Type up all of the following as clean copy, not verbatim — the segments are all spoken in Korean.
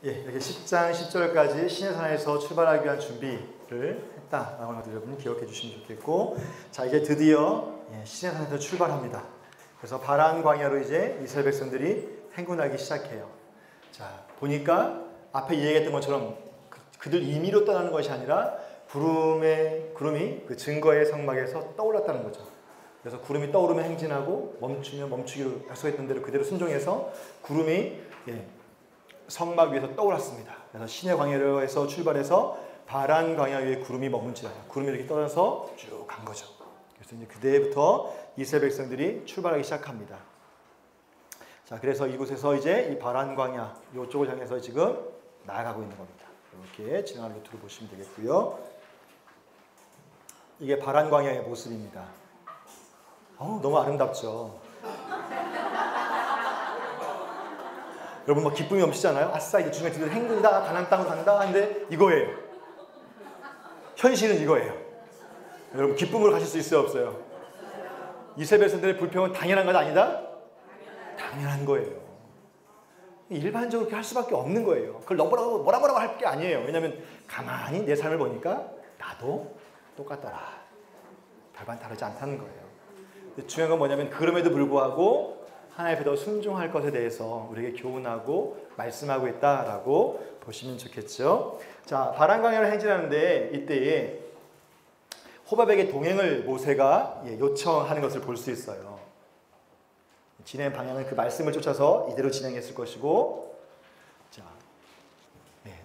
예, 여기 10장 10절까지 시내산에서 출발하기 위한 준비를 했다라고 하는 것을 여러분 기억해 주시면 좋겠고, 자 이제 드디어 시내산에서 출발합니다. 그래서 바란 광야로 이제 이스라엘 백성들이 행군하기 시작해요. 자 보니까 앞에 얘기했던 것처럼 그들 임의로 떠나는 것이 아니라 구름이 그 증거의 성막에서 떠올랐다는 거죠. 그래서 구름이 떠오르면 행진하고 멈추면 멈추기로 약속했던 대로 그대로 순종해서 구름이 성막 위에서 떠올랐습니다. 그래서 시내 광야에서 출발해서 바란 광야 위에 구름이 머문지라 구름이 이렇게 떠나서 쭉 간 거죠. 그래서 이제 그때부터 이스라엘 백성들이 출발하기 시작합니다. 자, 그래서 이곳에서 이제 이 바란 광야 이쪽을 향해서 지금 나아가고 있는 겁니다. 이렇게 진행하는 루트를 보시면 되겠고요. 이게 바란 광야의 모습입니다. 너무 아름답죠. 여러분 뭐 기쁨이 넘치잖아요. 아싸 이제 중간에 드디어 행군이다, 가나안 땅으로 간다 하는데 이거예요. 현실은 이거예요. 여러분 기쁨으로 가실 수 있어요, 없어요? 이스라엘 백성들의 불평은 당연한 것 아니다? 당연한 거예요. 일반적으로 그렇게 할 수밖에 없는 거예요. 그걸 뭐라고 할 게 아니에요. 왜냐하면 가만히 내 삶을 보니까 나도 똑같더라. 별반 다르지 않다는 거예요. 근데 중요한 건 뭐냐면 그럼에도 불구하고 하나님 앞에 더 순종할 것에 대해서 우리에게 교훈하고 말씀하고 있다라고 보시면 좋겠죠. 자, 바란 광야를 행진하는데 이때에 호밥에게 동행을 모세가 요청하는 것을 볼 수 있어요. 진행 방향은 그 말씀을 쫓아서 이대로 진행했을 것이고, 자,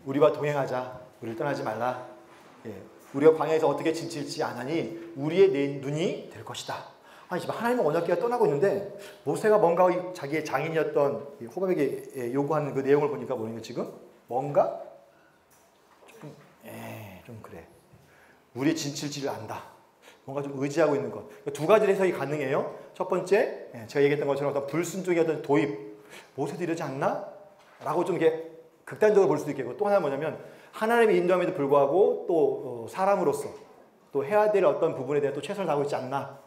우리와 동행하자. 우리를 떠나지 말라. 우리가 광야에서 어떻게 지칠지 아나니 우리의 눈이 될 것이다. 아니 지금 하나님은 언약궤가 떠나고 있는데 모세가 뭔가 자기의 장인이었던 호밥에게 요구하는 그 내용을 보니까 뭐냐 지금 뭔가 좀 그래. 우리의 진칠지를 안다. 뭔가 좀 의지하고 있는 것. 두 가지 해석이 가능해요. 첫 번째, 제가 얘기했던 것처럼 어떤 불순종의 어떤 도입. 모세도 이러지 않나? 라고 좀 이렇게 극단적으로 볼 수도 있겠고, 또 하나 뭐냐면 하나님의 인도함에도 불구하고 또 사람으로서 또 해야 될 어떤 부분에 대해 또 최선을 다하고 있지 않나?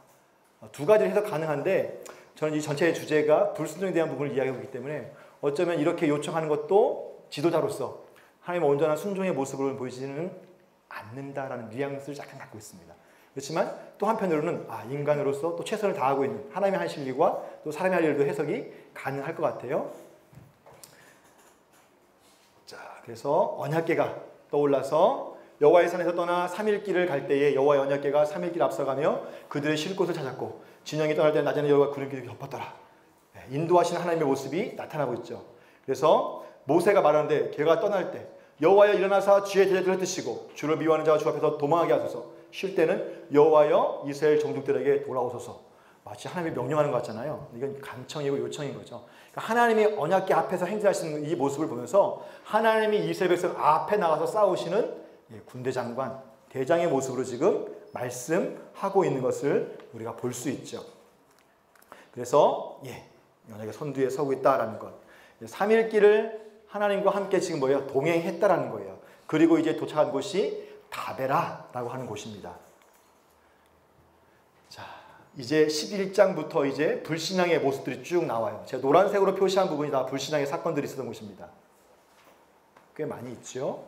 두 가지 해석 가능한데 저는 이 전체의 주제가 불순종에 대한 부분을 이야기하고 있기 때문에 어쩌면 이렇게 요청하는 것도 지도자로서 하나님의 온전한 순종의 모습을 보이지는 않는다라는 뉘앙스를 약간 갖고 있습니다. 그렇지만 또 한편으로는 인간으로서 또 최선을 다하고 있는 하나님의 하실 일과 또 사람의 할 일도 해석이 가능할 것 같아요. 자, 그래서 언약궤가 떠올라서 여호와의 산에서 떠나 3일 길을 갈 때에 여호와의 언약궤가 3일 길 앞서가며 그들의 쉴 곳을 찾았고 진영이 떠날 때는 낮에는 여호와가 구름길을 덮었더라. 인도하시는 하나님의 모습이 나타나고 있죠. 그래서 모세가 말하는데 걔가 떠날 때 여호와여 일어나사 주의 대적들을 흩으시고 주를 미워하는 자와 주 앞에서 도망하게 하소서. 쉴 때는 여호와여 이스라엘 종족들에게 돌아오소서. 마치 하나님이 명령하는 것 같잖아요. 이건 간청이고 요청인 거죠. 그러니까 하나님이 언약궤 앞에서 행진하시는 이 모습을 보면서 하나님이 이스라엘 백성 앞에 나가서 싸우시는 군대 장관, 대장의 모습으로 지금 말씀하고 있는 것을 우리가 볼 수 있죠. 그래서 언약궤 선두에 서고 있다라는 것. 3일 길을 하나님과 함께 지금 뭐예요? 동행했다라는 거예요. 그리고 이제 도착한 곳이 다베라라고 하는 곳입니다. 자, 이제 11장부터 이제 불신앙의 모습들이 쭉 나와요. 제가 노란색으로 표시한 부분이 다 불신앙의 사건들이 있었던 곳입니다. 꽤 많이 있죠.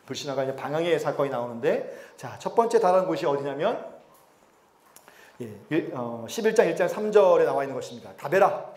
불신앙과 이제 방향의 사건이 나오는데, 자, 첫 번째 다른 곳이 어디냐면 11장 1장 3절에 나와 있는 것입니다. 다베라,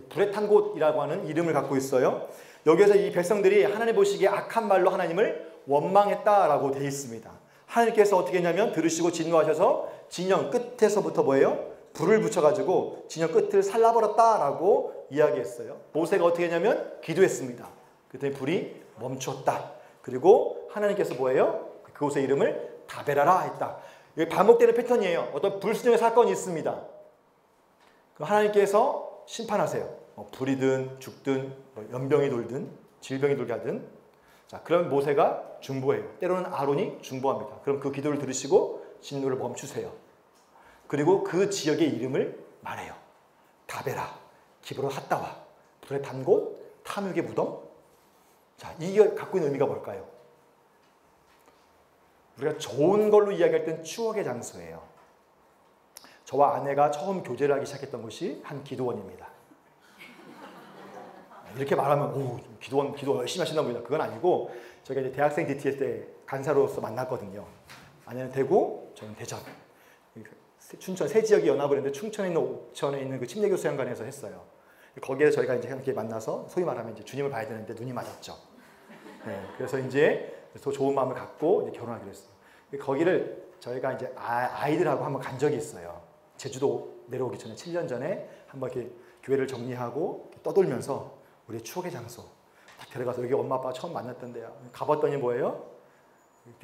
불에 탄 곳이라고 하는 이름을 갖고 있어요. 여기에서 이 백성들이 하나님 보시기에 악한 말로 하나님을 원망했다라고 되어 있습니다. 하나님께서 어떻게 했냐면 들으시고 진노하셔서 진영 끝에서부터 뭐예요? 불을 붙여가지고 진영 끝을 살라버렸다라고 이야기했어요. 모세가 어떻게 했냐면 기도했습니다. 그랬더니 불이 멈췄다. 그리고 하나님께서 뭐예요? 그곳의 이름을 다베라라 했다. 이게 반복되는 패턴이에요. 어떤 불순종의 사건이 있습니다. 하나님께서 심판하세요. 불이든 죽든 연병이 돌든 질병이 돌게 하든. 자, 그럼 모세가 중보해요. 때로는 아론이 중보합니다. 그럼 그 기도를 들으시고 진노를 멈추세요. 그리고 그 지역의 이름을 말해요. 다베라, 기브론 핫다와, 불에 탄 곳, 탐욕의 무덤. 자, 이게 갖고 있는 의미가 뭘까요? 우리가 좋은 걸로 이야기할 땐 추억의 장소예요. 저와 아내가 처음 교제를 하기 시작했던 곳이 한 기도원입니다. 이렇게 말하면 기도 열심히 하신다고 봅니다. 그건 아니고 저희가 이제 대학생 DTS 때 간사로서 만났거든요. 아내는 대구, 저는 대전. 춘천 세 지역이 연합을 했는데 충청에 있는 옥천에 있는 그 침례교수양관에서 했어요. 거기에 저희가 이제 함께 만나서 소위 말하면 이제 주님을 봐야 되는데 눈이 맞았죠. 네, 그래서 이제 더 좋은 마음을 갖고 이제 결혼하기로 했어요. 거기를 저희가 이제 아이들하고 한번 간 적이 있어요. 제주도 내려오기 전에 7년 전에 한번 이렇게 교회를 정리하고 떠돌면서 우리의 추억의 장소 딱 데려가서 여기 엄마 아빠가 처음 만났던 데야. 가봤더니 뭐예요?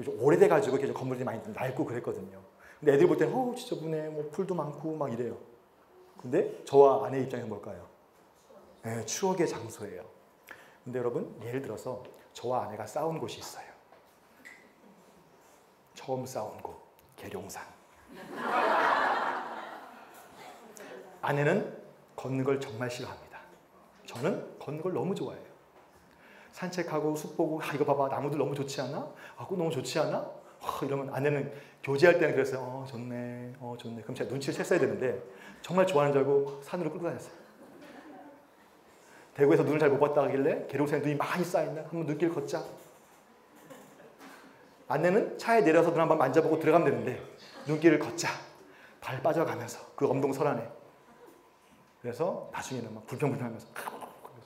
좀 오래돼가지고 이렇게 건물들이 많이 낡고 그랬거든요. 근데 애들 볼 때는 지저분해, 뭐 풀도 많고 막 이래요. 근데 저와 아내 입장에서 뭘까요? 네, 추억의 장소예요. 근데 여러분 예를 들어서 저와 아내가 싸운 곳이 있어요. 처음 싸운 곳, 계룡산. 아내는 걷는 걸 정말 싫어합니다. 저는 걷는 걸 너무 좋아해요. 산책하고 숲 보고 이거 봐봐 나무들 너무 좋지 않아? 그거 너무 좋지 않아? 이러면 아내는 교제할 때는 그랬어요. 좋네, 좋네. 그럼 제가 눈치를 챘어야 되는데 정말 좋아하는 줄 알고 산으로 끌고 다녔어요. 대구에서 눈을 잘 못 봤다 하길래 계룡산에 눈이 많이 쌓여있나? 한번 눈길 걷자. 아내는 차에 내려서 눈 한번 만져보고 들어가면 되는데 눈길을 걷자. 발 빠져가면서 그 엄동설안에. 그래서 나중에는 막 불평불평하면서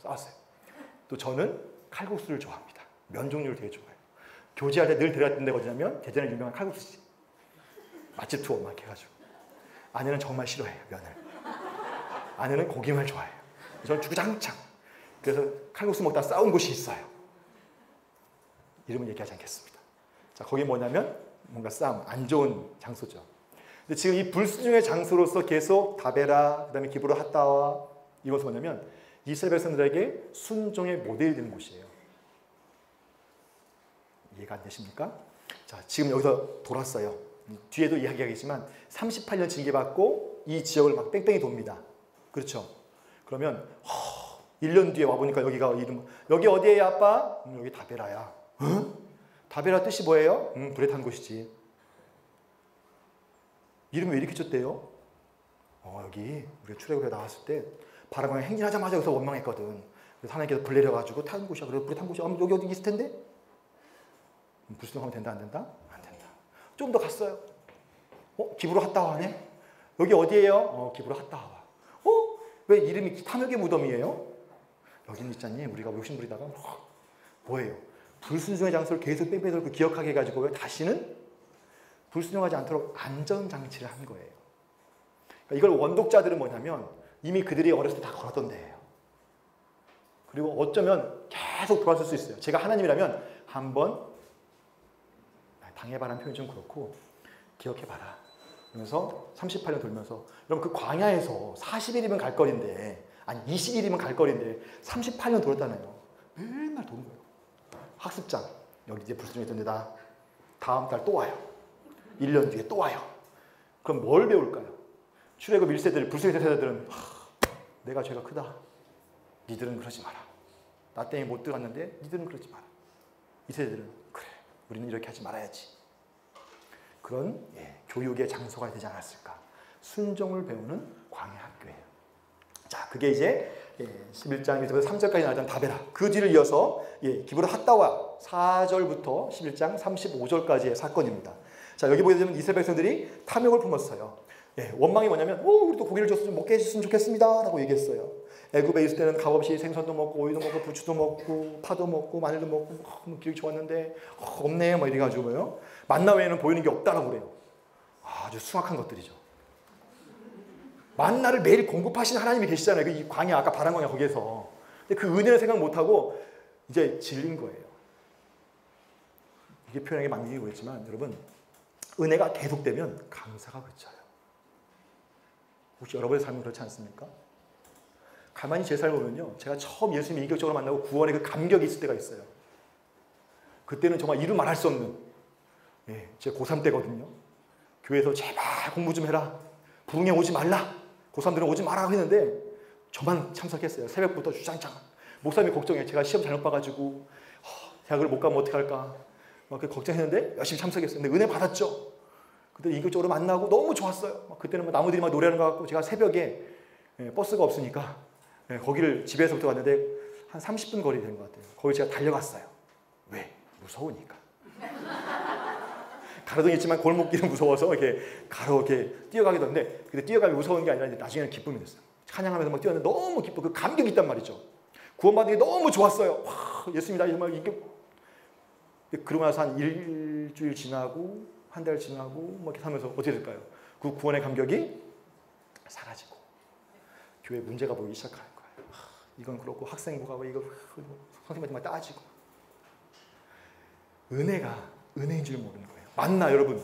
싸웠어요. 또 저는 칼국수를 좋아합니다. 면 종류를 되게 좋아해요. 교제할 때 늘 데려갔던 데가 어디냐면 대전에 유명한 칼국수집. 맛집 투어 막 해가지고. 아내는 정말 싫어해요, 면을. 아내는 고기만 좋아해요. 저는 주구장창. 그래서 칼국수 먹다 싸운 곳이 있어요. 이름은 얘기하지 않겠습니다. 자, 거기 뭐냐면 뭔가 싸움, 안 좋은 장소죠. 근데 지금 이 불순종의 장소로서 계속 다베라, 그 다음에 기브로 핫다와 이것은 뭐냐면 이스라엘 백성들에게 순종의 모델이 되는 곳이에요. 이해가 안 되십니까? 자, 지금 여기서 돌았어요. 뒤에도 이야기하겠지만 38년 징계받고 이 지역을 막 뺑뺑이 돕니다. 그렇죠? 그러면 1년 뒤에 와보니까 여기가 이름, 여기 어디에요 아빠? 여기 다베라야. 다베라 뜻이 뭐예요? 불에 탄 곳이지. 이름이 왜 이렇게 줬대요? 여기 우리가 출애굽에 나왔을 때 바람광에 행진하자마자 여기서 원망했거든. 그래서 하나님께서 불 내려가지고 탄 곳이야. 그래서 불에 탄 곳이야. 여기 어디 있을 텐데? 불순종하면 된다 안 된다? 안 된다. 좀 더 갔어요. 기브로 핫다와 하네? 여기 어디예요? 기브로 핫다와. 왜 이름이 탐욕의 무덤이에요? 여기는 있잖니 우리가 욕심부리다가 뭐예요? 불순종의 장소를 계속 뺑뺑이 돌고 기억하게 해가지고 왜 다시는 불순종하지 않도록 안전장치를 한 거예요. 그러니까 이걸 원독자들은 뭐냐면 이미 그들이 어렸을 때 다 걸었던 데예요. 그리고 어쩌면 계속 돌아설 수 있어요. 제가 하나님이라면 한번 당해봐라는 표현이 좀 그렇고 기억해봐라. 그러면서 38년 돌면서 여러분 그 광야에서 40일이면 갈 거리인데 아니 20일이면 갈 거리인데 38년 돌았다네요. 맨날 도는 거예요. 학습장 여기 이제 불순종했던 데다 다음 달 또 와요. 1년 뒤에 또 와요. 그럼 뭘 배울까요? 출애굽 1세들 불순종의 세대들은 내가 죄가 크다. 니들은 그러지 마라. 나 때문에 못 들어갔는데 니들은 그러지 마라. 이 세대들은 그래 우리는 이렇게 하지 말아야지. 그런 교육의 장소가 되지 않았을까. 순종을 배우는 광야 학교예요. 자, 그게 이제 11장 1절부터 3절까지 나왔던 다베라. 그 뒤를 이어서 기브로 핫다와 4절부터 11장 35절까지의 사건입니다. 자, 여기 보게 되면 이스라엘 백성들이 탐욕을 품었어요. 원망이 뭐냐면 우리도 고기를 줘서 좀 먹게 해줬으면 좋겠습니다 라고 얘기했어요. 애굽에 있을 때는 값없이 생선도 먹고 오이도 먹고 부추도 먹고 파도 먹고 마늘도 먹고 기억이 좋았는데 없네 뭐 이래가지고요. 만나 외에는 보이는 게 없다라고 그래요. 아주 숭악한 것들이죠. 만나를 매일 공급하시는 하나님이 계시잖아요. 이 광야 아까 바람 광야 거기에서. 근데 그 은혜를 생각 못하고 이제 질린 거예요. 이게 표현하기 맞는지 모르겠지만 여러분 은혜가 계속되면 감사가 그쳐요. 혹시 여러분의 삶은 그렇지 않습니까? 가만히 제 삶을 보면요. 제가 처음 예수님 인격적으로 만나고 구원의 그 감격이 있을 때가 있어요. 그때는 정말 이루 말할 수 없는 제 고3 때거든요. 교회에서 제발 공부 좀 해라. 부흥회 오지 말라. 고3들은 오지 마라 했는데 저만 참석했어요. 새벽부터 주장창. 목사님이 걱정해. 제가 시험 잘못 봐가지고 대학을 못 가면 어떡할까. 막 걱정했는데 열심히 참석했어요. 근데 은혜 받았죠. 그때 인격적으로 만나고 너무 좋았어요. 그때는 막 나무들이 막 노래하는 것 같고 제가 새벽에 버스가 없으니까 거기를 집에서부터 갔는데 한 30분 거리 된 것 같아요. 거기 제가 달려갔어요. 왜? 무서우니까. 가로등이 있지만 골목길은 무서워서 이렇게 이렇게 뛰어가기도 하는데, 근데 뛰어가기 무서운 게 아니라 나중에는 기쁨이 됐어요. 찬양하면서 막 뛰었는데 너무 기쁘고 그 감격이 있단 말이죠. 구원받는 게 너무 좋았어요. 와, 예수님 나 정말 이게. 그러고 나서 한 일주일 지나고 한 달 지나고 뭐 이렇게 하면서 어떻게 될까요? 그 구원의 감격이 사라지고 교회 문제가 보이기 시작하는 거예요. 이건 그렇고 학생부가 왜 이거 선생님한테 막 따지고. 은혜가 은혜인 줄 모르는 거예요. 만나 여러분.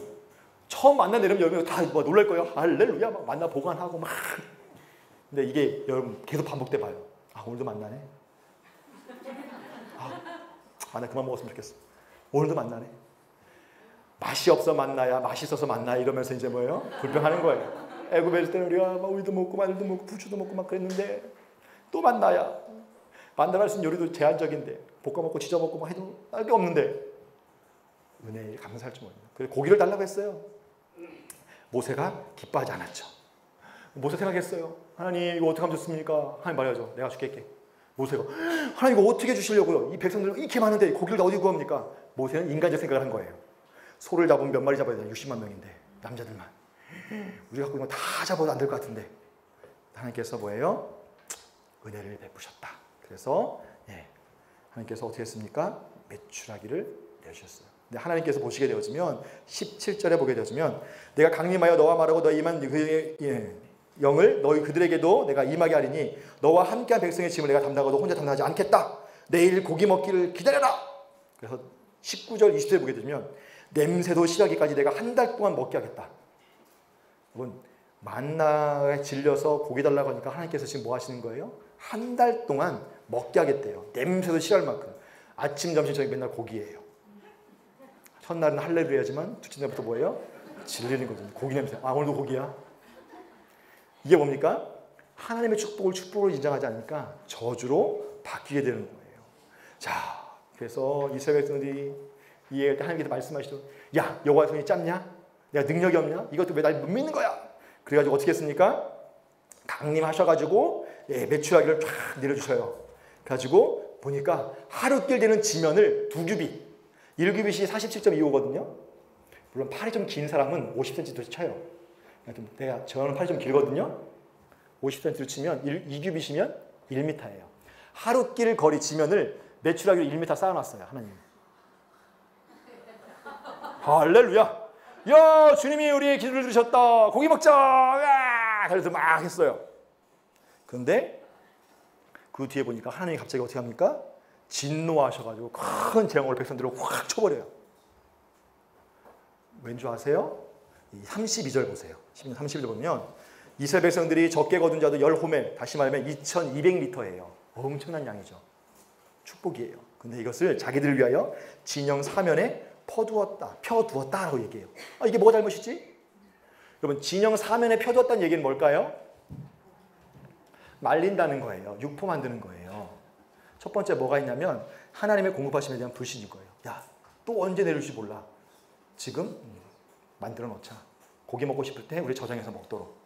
처음 만난 여러분 다 뭐 놀랄 거예요. 할렐루야 막 만나 보관하고 막. 근데 이게 여러분 계속 반복돼 봐요. 아 오늘도 만나네. 나 그만 먹었으면 좋겠어. 오늘도 만나네. 맛이 없어 만나야 맛있어서 만나 이러면서 이제 뭐예요? 불평하는 거예요. 애굽에 있을 때는 우리가 막 우유도 먹고 마늘도 먹고 부추도 먹고 막 그랬는데 또 만나야 만나할 수 있는 요리도 제한적인데 볶아 먹고 지져 먹고 막 해도 할 게 없는데 은혜에 감사할 줄 모릅니다. 그래서 고기를 달라고 했어요. 모세가 기뻐하지 않았죠. 모세 생각했어요. 하나님 이거 어떻게 하면 좋습니까? 하나님 말해야죠. 내가 줄게. 모세가 하나님 이거 어떻게 주시려고요? 이 백성들 이렇게 많은데 고기를 어디 구합니까? 모세는 인간적 생각을 한 거예요. 소를 잡으면 몇 마리 잡아야 되나? 60만 명인데 남자들만. 우리가 갖고 있는 거 다 잡아도 안 될 것 같은데 하나님께서 뭐예요? 은혜를 베푸셨다. 그래서 하나님께서 어떻게 했습니까? 메추라기를 내주셨어요. 근데 하나님께서 보시게 되어지면 17절에 보게 되어지면 내가 강림하여 너와 말하고 너희 임한 그의 영을 너희 그들에게도 내가 임하게 하리니 너와 함께한 백성의 짐을 내가 담당하고 혼자 담당하지 않겠다. 내일 고기 먹기를 기다려라. 그래서 19절 20절에 보게 되면 냄새도 싫어하기까지 내가 한 달 동안 먹게 하겠다. 여러분 만나에 질려서 고기 달라고 하니까 하나님께서 지금 뭐 하시는 거예요? 한 달 동안 먹게 하겠대요. 냄새도 싫어할 만큼. 아침 점심 저녁 맨날 고기예요. 첫날은 할렐루야지만 둘째 날부터 뭐예요? 질리는 거죠. 고기 냄새. 아 오늘도 고기야. 이게 뭡니까? 하나님의 축복을 축복으로 인정하지 않으니까 저주로 바뀌게 되는 거예요. 자, 그래서 이스라엘 백성들이 이해할 때 하나님께서 말씀하시죠. 야, 여호와의 손이 짧냐? 내가 능력이 없냐? 이것도 왜 날 못 믿는 거야? 그래가지고 어떻게 했습니까? 강림하셔가지고 메추라기를 쫙 내려주셔요. 그래가지고 보니까 하루길 되는 지면을 2규빗, 1규빗이 47.25거든요. 물론 팔이 좀 긴 사람은 50cm도 쳐요. 저는 팔이 좀 길거든요. 50cm로 치면 2규빗이면 1m예요. 하루길 거리 지면을 메추라기로 1m 쌓아놨어요. 하나님. 할렐루야. 야 주님이 우리의 기도를 들으셨다. 고기 먹자. 그래서 막 했어요. 그런데 그 뒤에 보니까 하나님이 갑자기 어떻게 합니까? 진노하셔가지고 큰 재앙을 백성들을 확 쳐버려요. 왠지 아세요? 32절 보세요. 32절 보면 이스라엘 백성들이 적게 거둔 자도 10호멜, 다시 말하면 2200리터예요. 엄청난 양이죠. 축복이에요. 근데 이것을 자기들을 위하여 진영 사면에 펴두었다라고 얘기해요. 이게 뭐가 잘못이지? 여러분 진영 사면에 펴두었다는 얘기는 뭘까요? 말린다는 거예요. 육포 만드는 거예요. 첫 번째 뭐가 있냐면 하나님의 공급하심에 대한 불신인 거예요. 야, 또 언제 내릴지 몰라. 지금 만들어 놓자. 고기 먹고 싶을 때 우리 저장해서 먹도록.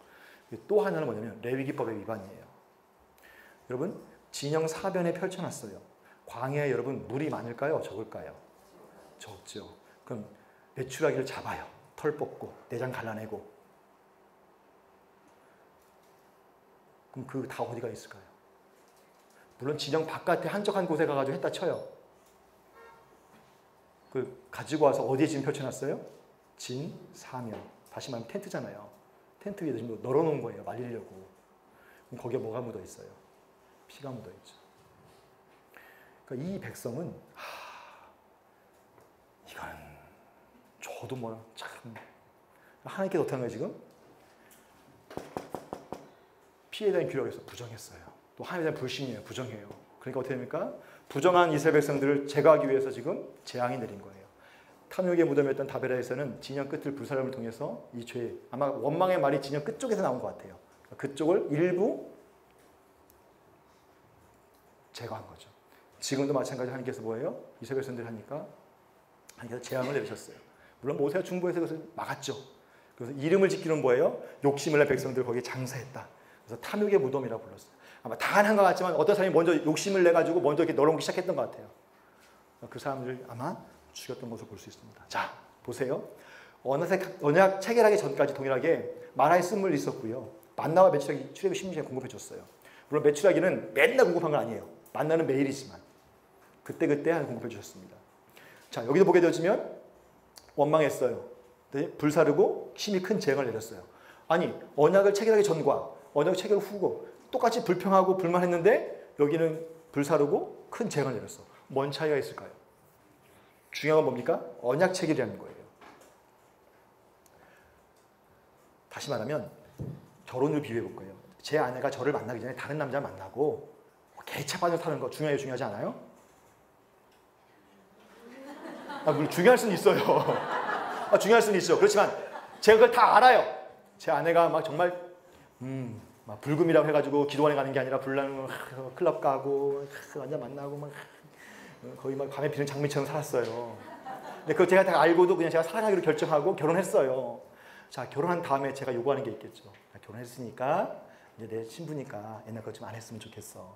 또 하나는 뭐냐면 레위기법의 위반이에요. 여러분 진영 사변에 펼쳐놨어요. 광야에 여러분 물이 많을까요? 적을까요? 적죠. 그럼 메추라기를 잡아요. 털 뽑고 내장 갈라내고. 그럼 그 다 어디가 있을까요? 물론 진영 바깥에 한적한 곳에 가가지고 했다 쳐요. 그 가지고 와서 어디에 지금 펼쳐놨어요? 진, 사면. 다시 말하면 텐트잖아요. 텐트 위에 지금 널어놓은 거예요. 말리려고. 그럼 거기에 뭐가 묻어 있어요? 피가 묻어 있죠. 그러니까 이 백성은 이건 저도 참 하나님께서 어떻게 한 거예요 지금? 피해에 대한 규력에서 부정했어요. 또 하나님에 대한 불신이에요. 부정해요. 그러니까 어떻게 됩니까? 부정한 이스라엘 백성들을 제거하기 위해서 지금 재앙이 내린 거예요. 탐욕의 무덤이었던 다베라에서는 진영 끝을 불사람을 통해서 이 죄, 아마 원망의 말이 진영 끝쪽에서 나온 것 같아요. 그쪽을 일부 제거한 거죠. 지금도 마찬가지로 하나님께서 뭐예요? 이스라엘 백성들 하니까 하나님께서 재앙을 내리셨어요. 물론 모세가 중보해서 그것을 막았죠. 그래서 이름을 짓기로는 뭐예요? 욕심을 낸 백성들 거기에 장사했다. 그래서 탐욕의 무덤이라고 불렀어요. 아마 다 한 것 같지만 어떤 사람이 먼저 욕심을 내가지고 먼저 이렇게 널어놓기 시작했던 것 같아요. 그 사람들을 아마 죽였던 것을 볼 수 있습니다. 자, 보세요. 언약 체결하기 전까지 동일하게 만화의 쓴물이 있었고요. 만나와 메추라기 출애굽 16장에 공급해 줬어요. 물론 메추라기는 맨날 공급한 건 아니에요. 만나는 매일이지만 그때그때 한 공급해 주셨습니다. 자, 여기도 보게 되어지면 원망했어요. 네? 불사르고 심히 큰 재앙을 내렸어요. 아니, 언약을 체결하기 전과 언약 체결 후고 똑같이 불평하고 불만했는데 여기는 불사르고 큰 재앙을 내렸어. 뭔 차이가 있을까요? 중요한 건 뭡니까? 언약 체결이라는 거예요. 다시 말하면 결혼을 비유해 볼 거예요. 제 아내가 저를 만나기 전에 다른 남자 만나고 개차 빠져 사는 거 중요하지 않아요? 물론 중요할 수는 있어요. 중요할 수는 있죠. 그렇지만 제가 그걸 다 알아요. 제 아내가 막 정말 막 불금이라고 해가지고 기도원에 가는 게 아니라 불나는 클럽 가고 완전 만나고 막 거의 막 밤에 비는 장미처럼 살았어요. 근데 그거 제가 다 알고도 그냥 제가 살아가기로 결정하고 결혼했어요. 자, 결혼한 다음에 제가 요구하는 게 있겠죠. 결혼했으니까 이제 내 신부니까 옛날 것 좀 안 했으면 좋겠어.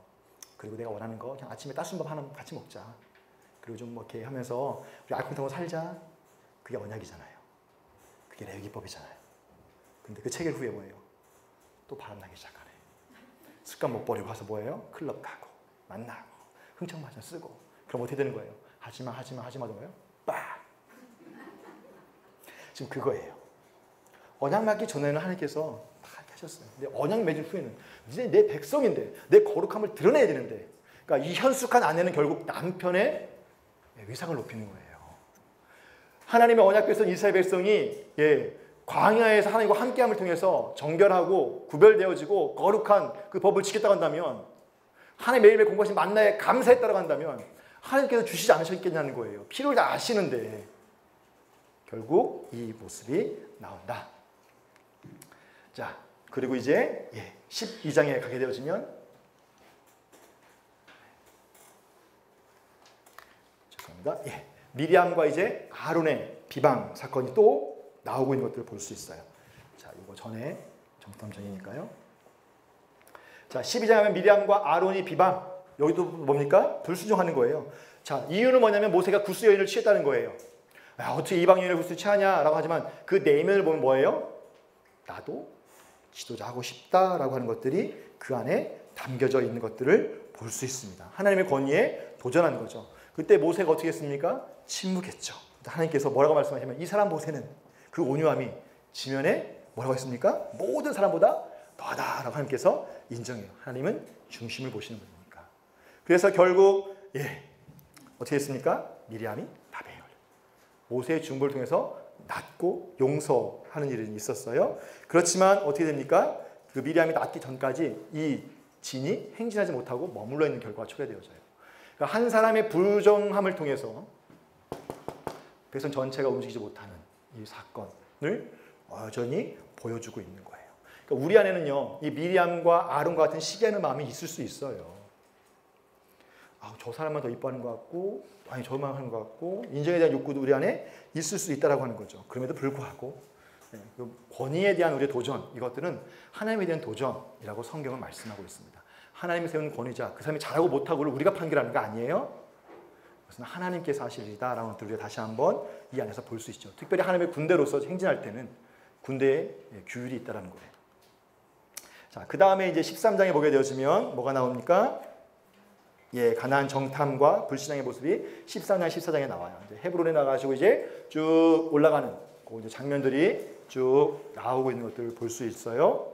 그리고 내가 원하는 거 그냥 아침에 따순밥 하나 같이 먹자. 그리고 좀 뭐 이렇게 하면서 우리 알콩달콩 살자. 그게 언약이잖아요. 그게 레위기법이잖아요. 근데 그 체결 후에 뭐예요? 또 바람나기 시작하네. 습관 못 버리고 가서 뭐예요? 클럽 가고 만나고 흥청마저 쓰고. 그럼 어떻게 되는 거예요? 하지마 뭐예요? 빠! 지금 그거예요. 언약 맺기 전에는 하나님께서 다 하셨어요. 근데 언약 맺은 후에는 이제 내 백성인데 내 거룩함을 드러내야 되는데, 그러니까 이 현숙한 아내는 결국 남편의 위상을 높이는 거예요. 하나님의 언약궤에서 이스라엘 백성이 광야에서 하나님과 함께함을 통해서 정결하고 구별되어지고 거룩한 그 법을 지켰다고 한다면, 하나님 매일매일 공부하신 만나에 감사했다고 한다면 하나님께서 주시지 않으셨겠냐는 거예요. 필요를 다 아시는데 결국 이 모습이 나온다. 자, 그리고 이제 12장에 가게 되어지면 죄송합니다. 미리암과 이제 아론의 비방 사건이 또 나오고 있는 것들을 볼 수 있어요. 자, 이거 전에 정탐 전이니까요. 자, 12장에 하면 미리암과 아론이 비방. 여기도 뭡니까? 불순종하는 거예요. 자, 이유는 뭐냐면 모세가 구스 여인을 취했다는 거예요. 야, 어떻게 이방 여인을 구스 취하냐라고 하지만 그 내면을 보면 뭐예요? 나도 지도자 하고 싶다라고 하는 것들이 그 안에 담겨져 있는 것들을 볼 수 있습니다. 하나님의 권위에 도전하는 거죠. 그때 모세가 어떻게 했습니까? 침묵했죠. 하나님께서 뭐라고 말씀하시면 이 사람 모세는 그 온유함이 지면에 뭐라고 했습니까? 모든 사람보다 더하다라고 하나님께서 인정해요. 하나님은 중심을 보시는 분이니까. 그래서 결국 어떻게 했습니까? 미리암이 답해요. 모세의 중보를 통해서 낫고 용서하는 일이 있었어요. 그렇지만 어떻게 됩니까? 그 미리암이 낫기 전까지 이 진이 행진하지 못하고 머물러 있는 결과가 초래되어져요. 그러니까 한 사람의 불정함을 통해서 백성 전체가 움직이지 못하는 이 사건을 여전히 보여주고 있는 거예요. 그러니까 우리 안에는요, 이 미리암과 아론과 같은 시기하는 마음이 있을 수 있어요. 저 사람만 더 이뻐하는 것 같고, 아니 저만 하는 것 같고, 인정에 대한 욕구도 우리 안에 있을 수 있다라고 하는 거죠. 그럼에도 불구하고 권위에 대한 우리의 도전, 이것들은 하나님에 대한 도전이라고 성경은 말씀하고 있습니다. 하나님이 세운 권위자, 그 사람이 잘하고 못하고를 우리가 판결하는 거 아니에요. 그것은 하나님께서 하실 일이다라는 것들을 우리가 다시 한번 이 안에서 볼 수 있죠. 특별히 하나님의 군대로서 행진할 때는 군대에 규율이 있다는 거예요. 자, 그 다음에 이제 13장에 보게 되어지면 뭐가 나옵니까? 가나안 정탐과 불신앙의 모습이 13장, 14장에 나와요. 이제 헤브론에 나가시고 이제 쭉 올라가는 그 이제 장면들이 쭉 나오고 있는 것들을 볼 수 있어요.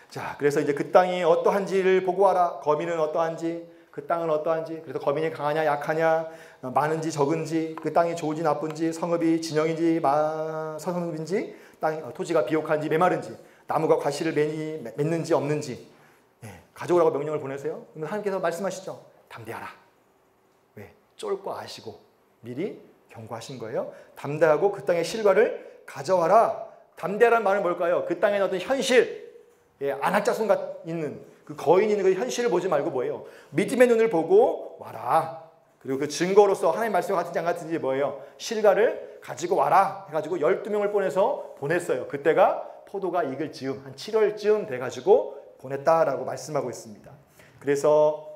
자, 그래서 이제 그 땅이 어떠한지를 보고 와라. 거민은 어떠한지, 그 땅은 어떠한지. 그래서 거민이 강하냐, 약하냐, 많은지, 적은지, 그 땅이 좋은지, 나쁜지, 성읍이 진영인지, 서성읍인지, 토지가 비옥한지, 메마른지, 나무가 과실을 맺는지 없는지. 가져오라고 명령을 보내세요. 그러면 하나님께서 말씀하시죠. 담대하라. 왜? 쫄 거 아시고 미리 경고하신 거예요. 담대하고 그 땅의 실과를 가져와라. 담대하라는 말은 뭘까요? 그 땅에 어떤 현실, 안악자손가 있는 그 거인이 있는 그 현실을 보지 말고 뭐예요? 믿음의 눈을 보고 와라. 그리고 그 증거로서 하나님 말씀과 같은지 안 같은지 뭐예요? 실과를 가지고 와라 해가지고 12명을 보내서 보냈어요. 그때가 포도가 익을 즈음 한 7월쯤 돼가지고 보냈다라고 말씀하고 있습니다. 그래서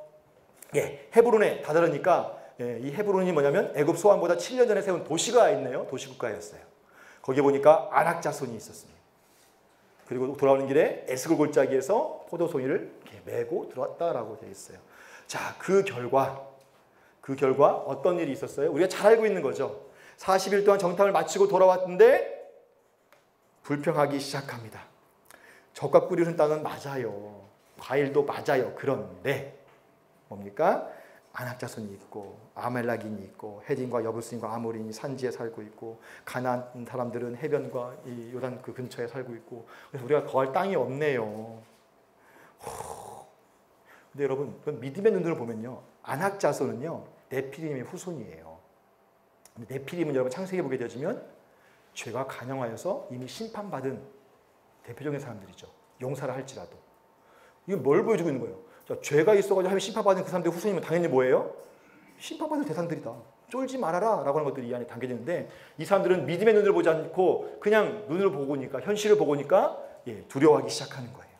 헤브론에 다다르니까 이 헤브론이 뭐냐면 애굽 소환보다 7년 전에 세운 도시가 있네요. 도시국가였어요. 거기 보니까 아낙 자손이 있었습니다. 그리고 돌아오는 길에 에스골 골짜기에서 포도송이를 이렇게 메고 들어왔다라고 되어 있어요. 자, 그 결과 어떤 일이 있었어요? 우리가 잘 알고 있는 거죠. 40일 동안 정탐을 마치고 돌아왔는데 불평하기 시작합니다. 젖과 꿀이 흐른 땅은 맞아요. 과일도 맞아요. 그런데 뭡니까? 아낙 자손이 있고 아멜렉인이 있고 헤딘과 여부스인과 아모리인이 산지에 살고 있고 가나안 사람들은 해변과 이 요단 그 근처에 살고 있고 그래서 우리가 거할 땅이 없네요. 근데 여러분 믿음의 눈으로 보면요, 아낙 자손은요 네피림의 후손이에요. 네피림은 여러분 창세기 보게 되어지면 죄가 간영하여서 이미 심판받은 대표적인 사람들이죠. 용사를 할지라도. 이게 뭘 보여주고 있는 거예요? 자, 죄가 있어가지고 하면 심판받은 그 사람들의 후손이면 당연히 뭐예요? 심판받을 대상들이다. 쫄지 말아라 라고 하는 것들이 이 안에 담겨지는데 이 사람들은 믿음의 눈을 보지 않고 그냥 눈을 보고 오니까 현실을 보고 오니까 두려워하기 시작하는 거예요.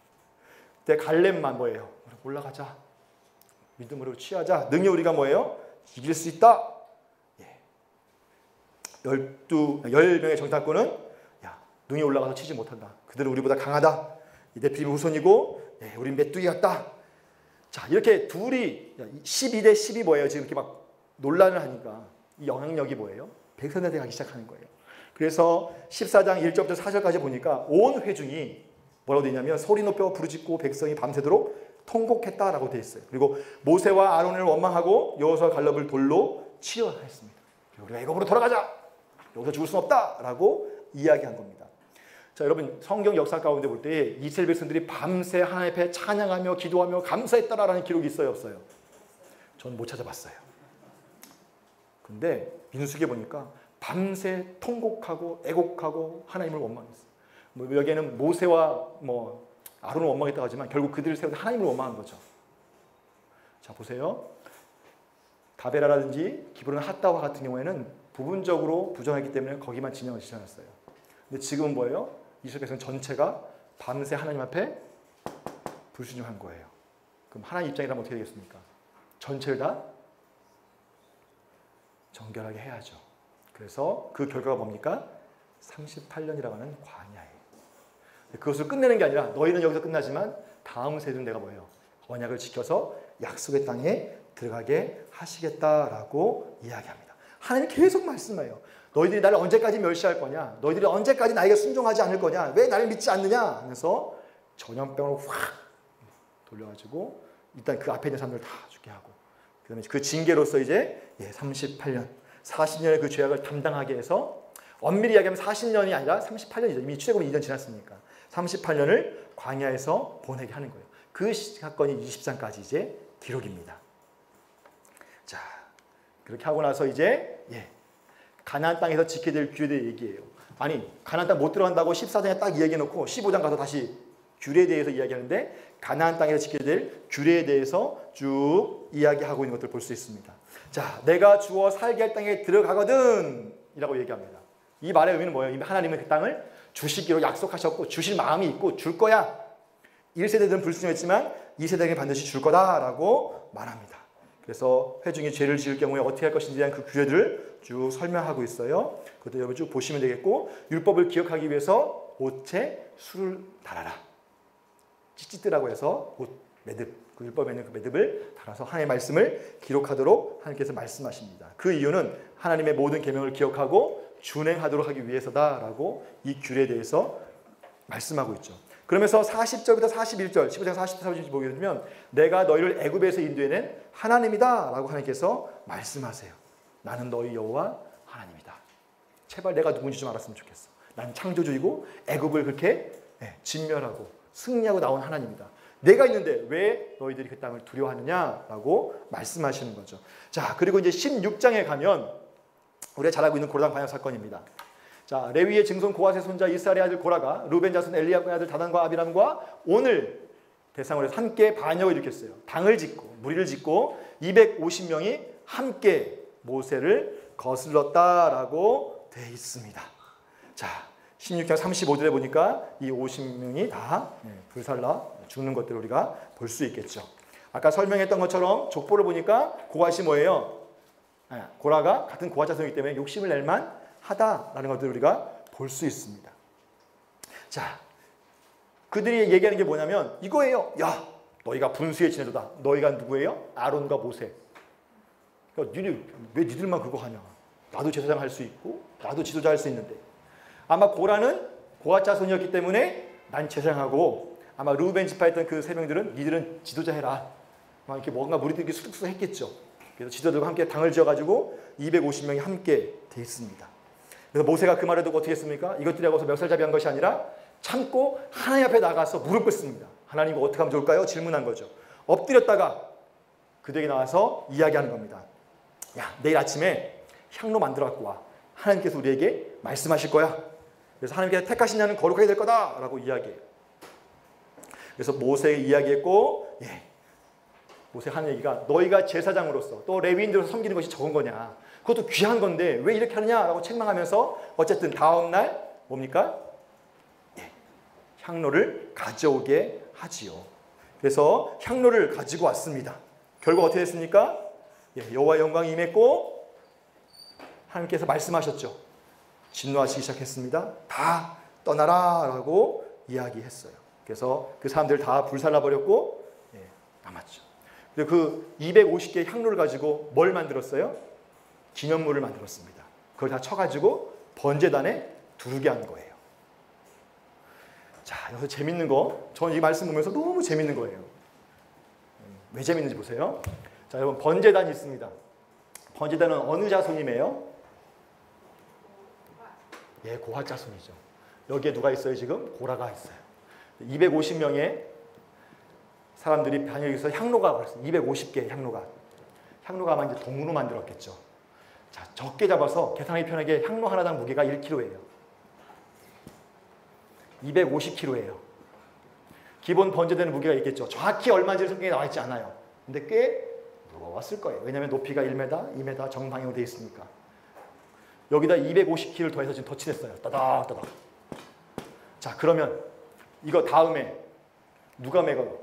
그때 갈렙만 뭐예요? 올라가자. 믿음으로 취하자. 능히 우리가 뭐예요? 이길 수 있다. 10명의 정탐꾼은 능히 올라가서 치지 못한다. 그들은 우리보다 강하다. 네피림 후손이고 우린 메뚜기 같다. 자, 이렇게 둘이 12대 12 뭐예요? 지금 이렇게 막 논란을 하니까 이 영향력이 뭐예요? 백성들한테 가기 시작하는 거예요. 그래서 14장 1절부터 4절까지 보니까 온 회중이 뭐라고 되어 있냐면 소리 높여 부르짖고 백성이 밤새도록 통곡했다라고 되어 있어요. 그리고 모세와 아론을 원망하고 여호수아 갈렙을 돌로 치려 했습니다. 우리가 애굽으로 돌아가자. 여기서 죽을 수는 없다라고 이야기한 겁니다. 자, 여러분 성경 역사 가운데 볼 때 이스라엘 백성들이 밤새 하나님 앞에 찬양하며 기도하며 감사했다라는 기록이 있어요, 없어요? 저는 못 찾아봤어요. 근데 민수기에 보니까 밤새 통곡하고 애곡하고 하나님을 원망했어요. 여기에는 모세와 아론을 원망했다고 하지만 결국 그들을 세운 하나님을 원망한 거죠. 자, 보세요. 다베라라든지 기브론 핫다와 같은 경우에는 부분적으로 부정했기 때문에 거기만 진영을 지켜놨어요. 근데 지금은 뭐예요? 이스라엘 백성 전체가 밤새 하나님 앞에 불순종한 거예요. 그럼 하나님 입장이라면 어떻게 되겠습니까? 전체를 다 정결하게 해야죠. 그래서 그 결과가 뭡니까? 38년이라고 하는 광야예요. 그것을 끝내는 게 아니라 너희는 여기서 끝나지만 다음 세대는 내가 뭐예요? 언약을 지켜서 약속의 땅에 들어가게 하시겠다라고 이야기합니다. 하나님이 계속 말씀해요. 너희들이 나를 언제까지 멸시할 거냐? 너희들이 언제까지 나에게 순종하지 않을 거냐? 왜 나를 믿지 않느냐? 하면서 전염병을 확 돌려가지고 일단 그 앞에 있는 사람들을 다 죽게 하고 그 다음에 그 징계로서 이제 38년, 40년의 그 죄악을 담당하게 해서 엄밀히 이야기하면 40년이 아니라 38년이죠. 이미 출애굽이 2년 지났으니까 38년을 광야에서 보내게 하는 거예요. 그 사건이 20장까지 이제 기록입니다. 자, 그렇게 하고 나서 이제 가나안 땅에서 지켜야 될 규례에 얘기해요. 아니, 가나안 땅 못 들어간다고 14장에 딱 이야기해놓고 15장 가서 다시 규례에 대해서 이야기하는데 가나안 땅에서 지켜야 될 규례에 대해서 쭉 이야기하고 있는 것들을 볼 수 있습니다. 자, 내가 주어 살게 할 땅에 들어가거든 이라고 얘기합니다. 이 말의 의미는 뭐예요? 이미 하나님은 그 땅을 주시기로 약속하셨고 주실 마음이 있고 줄 거야. 1세대들은 불순종했지만 2세대에게 반드시 줄 거다라고 말합니다. 그래서 회중이 죄를 지을 경우에 어떻게 할 것인지에 대한 그 규례들을 쭉 설명하고 있어요. 그것도 여러분 쭉 보시면 되겠고 율법을 기억하기 위해서 옷에 술을 달아라. 찌찌뜨라고 해서 옷 매듭, 그 율법에 있는 그 매듭을 달아서 하나님의 말씀을 기록하도록 하나님께서 말씀하십니다. 그 이유는 하나님의 모든 계명을 기억하고 준행하도록 하기 위해서다라고 이 규례에 대해서 말씀하고 있죠. 그러면서 40절부터 41절, 15장 40절 41절 보게 되면 내가 너희를 애굽에서 인도해낸 하나님이다 라고 하나님께서 말씀하세요. 나는 너희 여호와 하나님이다. 제발 내가 누군지 좀 알았으면 좋겠어. 난 창조주이고 애굽을 그렇게 진멸하고 승리하고 나온 하나님이다. 내가 있는데 왜 너희들이 그 땅을 두려워하느냐라고 말씀하시는 거죠. 자, 그리고 이제 16장에 가면 우리가 잘 알고 있는 고라당 반역 사건입니다. 자, 레위의 증손 고핫의 손자 이스라엘의 아들 고라가 루벤 자손 엘리압의 아들 다단과 아비람과 오늘 대상으로 해서 함께 반역을 일으켰어요. 당을 짓고 무리를 짓고 250명이 함께 모세를 거슬렀다라고 되어 있습니다. 자, 16장 35절에 보니까 이 50명이 다 불살라 죽는 것들을 우리가 볼 수 있겠죠. 아까 설명했던 것처럼 족보를 보니까 고앗이 뭐예요? 고라가 같은 고앗 자손이기 때문에 욕심을 낼만 하다라는 것들을 우리가 볼 수 있습니다. 자, 그들이 얘기하는 게 뭐냐면 이거예요. 야, 너희가 분수의 지내도다. 너희가 누구예요? 아론과 모세. 왜 니들만 그거 하냐? 나도 제사장 할 수 있고 나도 지도자 할 수 있는데. 아마 고라는 고앗 자손이었기 때문에 난 제사장하고, 아마 르우벤 지파에 있던 그 세 명들은 니들은 지도자 해라. 막 이렇게 뭔가 무리들이 수득수득 했겠죠. 그래서 지도자들과 함께 당을 지어가지고 250명이 함께 돼 있습니다. 그래서 모세가 그 말을 듣고 어떻게 했습니까? 이것들이 하고서 멱살잡이한 것이 아니라 참고 하나님 앞에 나가서 무릎 꿇습니다. 하나님 어떻게 하면 좋을까요? 질문한 거죠. 엎드렸다가 그들에게 나와서 이야기하는 겁니다. 야, 내일 아침에 향로 만들어 갖고 와. 하나님께서 우리에게 말씀하실 거야. 그래서 하나님께서 택하신 자는 거룩하게 될 거다 라고 이야기해요. 그래서 모세에게 이야기했고, 모세 하는 얘기가 너희가 제사장으로서 또 레위인들로서 섬기는 것이 적은 거냐, 그것도 귀한 건데 왜 이렇게 하느냐라고 책망하면서 어쨌든 다음날 뭡니까? 향로를 가져오게 하지요. 그래서 향로를 가지고 왔습니다. 결국 어떻게 됐습니까? 여호와의 영광이 임했고 하나님께서 말씀하셨죠. 진노하시기 시작했습니다. 다 떠나라 라고 이야기했어요. 그래서 그 사람들 다 불살라버렸고 남았죠. 그리고 그 250개의 향로를 가지고 뭘 만들었어요? 기념물을 만들었습니다. 그걸 다 쳐가지고 번제단에 두르게 한 거예요. 자, 여기서 재밌는 거, 저는 이 말씀 보면서 너무 재밌는 거예요. 왜 재밌는지 보세요. 자, 여러분, 번제단이 있습니다. 번제단은 어느 자손이에요? 고앗 자손이죠. 여기에 누가 있어요? 지금 고라가 있어요. 250명의 사람들이 반역에서 향로가 왔어요. 250개의 향로가 아마 이제 동으로 만들었겠죠. 자, 적게 잡아서 계산하기 편하게 향로 하나당 무게가 1kg예요. 250kg예요. 기본 번제되는 무게가 있겠죠. 정확히 얼마인지 성경에 나와 있지 않아요. 근데 꽤 무거웠을 거예요. 왜냐하면 높이가 1m, 2m 정방향으로 되어 있으니까. 여기다 250kg를 더해서 지금 더 칠했어요. 따닥따닥. 자, 그러면 이거 다음에 누가 매겨요?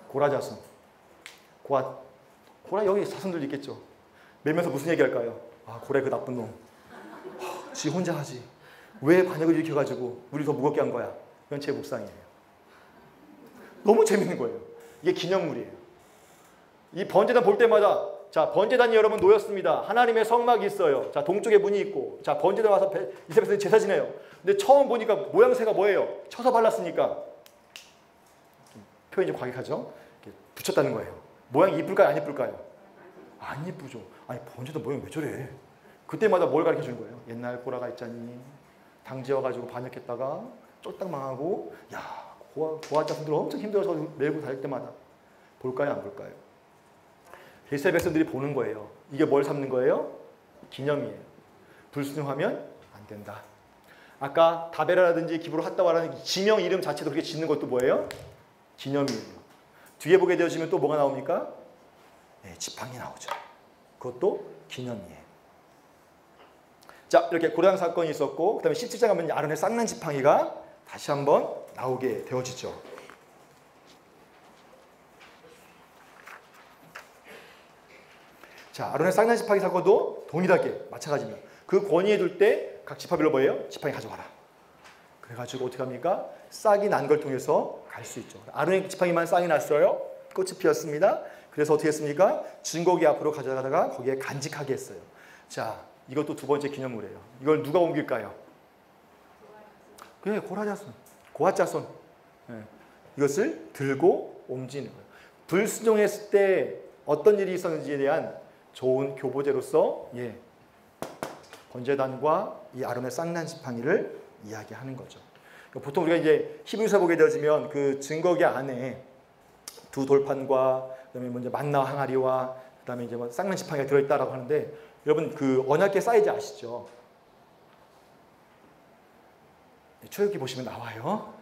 고라 자손. 고라 여기 자손들 있겠죠. 매면서 무슨 얘기할까요? 아, 고래 그 나쁜 놈. 지 혼자 하지. 왜 반역을 일으켜가지고 우리 더 무겁게 한 거야? 이건 제 묵상이에요. 너무 재밌는 거예요. 이게 기념물이에요. 이 번제단 볼 때마다, 자, 번제단이 여러분 놓였습니다. 하나님의 성막이 있어요. 자, 동쪽에 문이 있고, 자, 번제단 와서 이스라엘에서 제사 지내요. 근데 처음 보니까 모양새가 뭐예요? 쳐서 발랐으니까. 표현이 좀 과격하죠? 붙였다는 거예요. 모양이 이쁠까요? 안 이쁠까요? 안 이쁘죠. 아니, 번제단 모양 왜 저래? 그때마다 뭘 가르쳐 주는 거예요? 옛날 고라가 있잖니. 당 지어가지고 반역했다가 쫄딱 망하고, 야, 고앗 자손들 엄청 힘들어서 메고 다닐 때마다 볼까요? 안 볼까요? 이스라엘 백성들이 보는 거예요. 이게 뭘 삼는 거예요? 기념이에요. 불순종하면 안 된다. 아까 다베라라든지 기브로 핫다와라는 지명 이름 자체도 그렇게 짓는 것도 뭐예요? 기념이에요. 뒤에 보게 되어지면 또 뭐가 나옵니까? 지팡이 나오죠. 그것도 기념이에요. 자, 이렇게 고랑 사건이 있었고, 그 다음에 17장 가면 아론의 쌍난 지팡이가 다시 한번 나오게 되어지죠. 자, 아론의 쌍난 지팡이 사건도 동일하게 마찬가지입니다. 그 권위에 둘 때 각 지파별로 뭐예요? 지팡이 가져와라. 그래가지고 어떻게 합니까? 싹이 난 걸 통해서 갈 수 있죠. 아론의 지팡이만 싹이 났어요. 꽃이 피었습니다. 그래서 어떻게 했습니까? 증거기 앞으로 가져가다가 거기에 간직하게 했어요. 자, 이것도 두 번째 기념물이에요. 이걸 누가 옮길까요? 그래, 고앗 자손. 이것을 들고 옮기는 거예요. 불순종했을 때 어떤 일이 있었는지에 대한 좋은 교보제로서 번제단과 이 아론의 쌍난 지팡이를 이야기하는 거죠. 보통 우리가 이제 히브리서 보게 되어지면 그 증거기 안에 두 돌판과 그다음에 먼저 만나 항아리와 그다음에 이제 뭐 쌍난 지팡이가 들어있다라고 하는데, 여러분 그 언약궤 사이즈 아시죠? 출애굽기 보시면 나와요.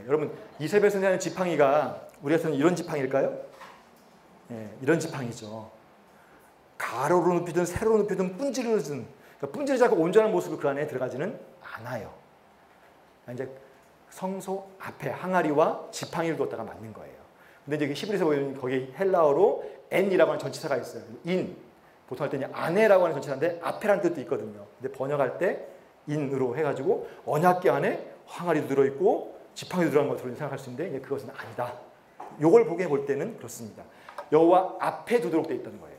여러분 이세벨에서 하는 지팡이가 우리에서는 이런 지팡이일까요? 이런 지팡이죠. 가로로 눕히든 세로로 눕히든 뿜질러든, 그러니까 뿜질이 자꾸 온전한 모습으로 그 안에 들어가지는 않아요. 이제 성소 앞에 항아리와 지팡이를 뒀다가 맞는 거예요. 근데 이제 히브리서 보면 거기 헬라어로 N이라고 하는 전치사가 있어요. 인. 보통 할 때는 아내라고 하는 전치사인데 앞에라는 뜻도 있거든요. 근데 번역할 때 인으로 해가지고 언약궤 안에 항아리도 들어있고 지팡이도 들어간 것으로 생각할 수 있는데 이제 그것은 아니다. 요걸 보게 볼 때는 그렇습니다. 여호와 앞에 두도록 되어 있다는 거예요.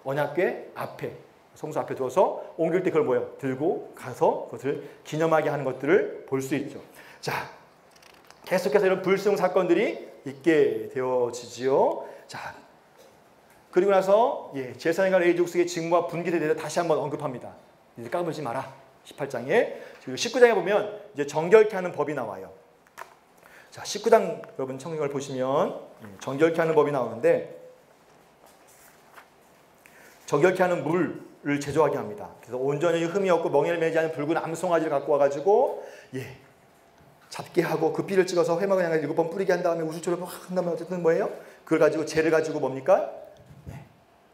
언약궤 앞에, 성소 앞에 두어서 옮길 때 그걸 뭐예요? 들고 가서 그것을 기념하게 하는 것들을 볼 수 있죠. 자, 계속해서 이런 불순종 사건들이 있게 되어지지요. 자, 그리고 나서 제사장과 레위 족속의 직무와 분기에 대해서 다시 한번 언급합니다. 이제 까불지 마라. 18장에. 그리고 19장에 보면 이제 정결케 하는 법이 나와요. 자, 19장 여러분 성경을 보시면 정결케 하는 법이 나오는데 정결케 하는 물을 제조하게 합니다. 그래서 온전히 흠이 없고 멍에를 매지 않은 붉은 암송아지를 갖고 와가지고 잡게 하고 그 피를 찍어서 회막을 향해 7번 뿌리게 한 다음에 우슬초를 막 한 다음에 어쨌든 뭐예요? 그걸 가지고 죄를 가지고 뭡니까?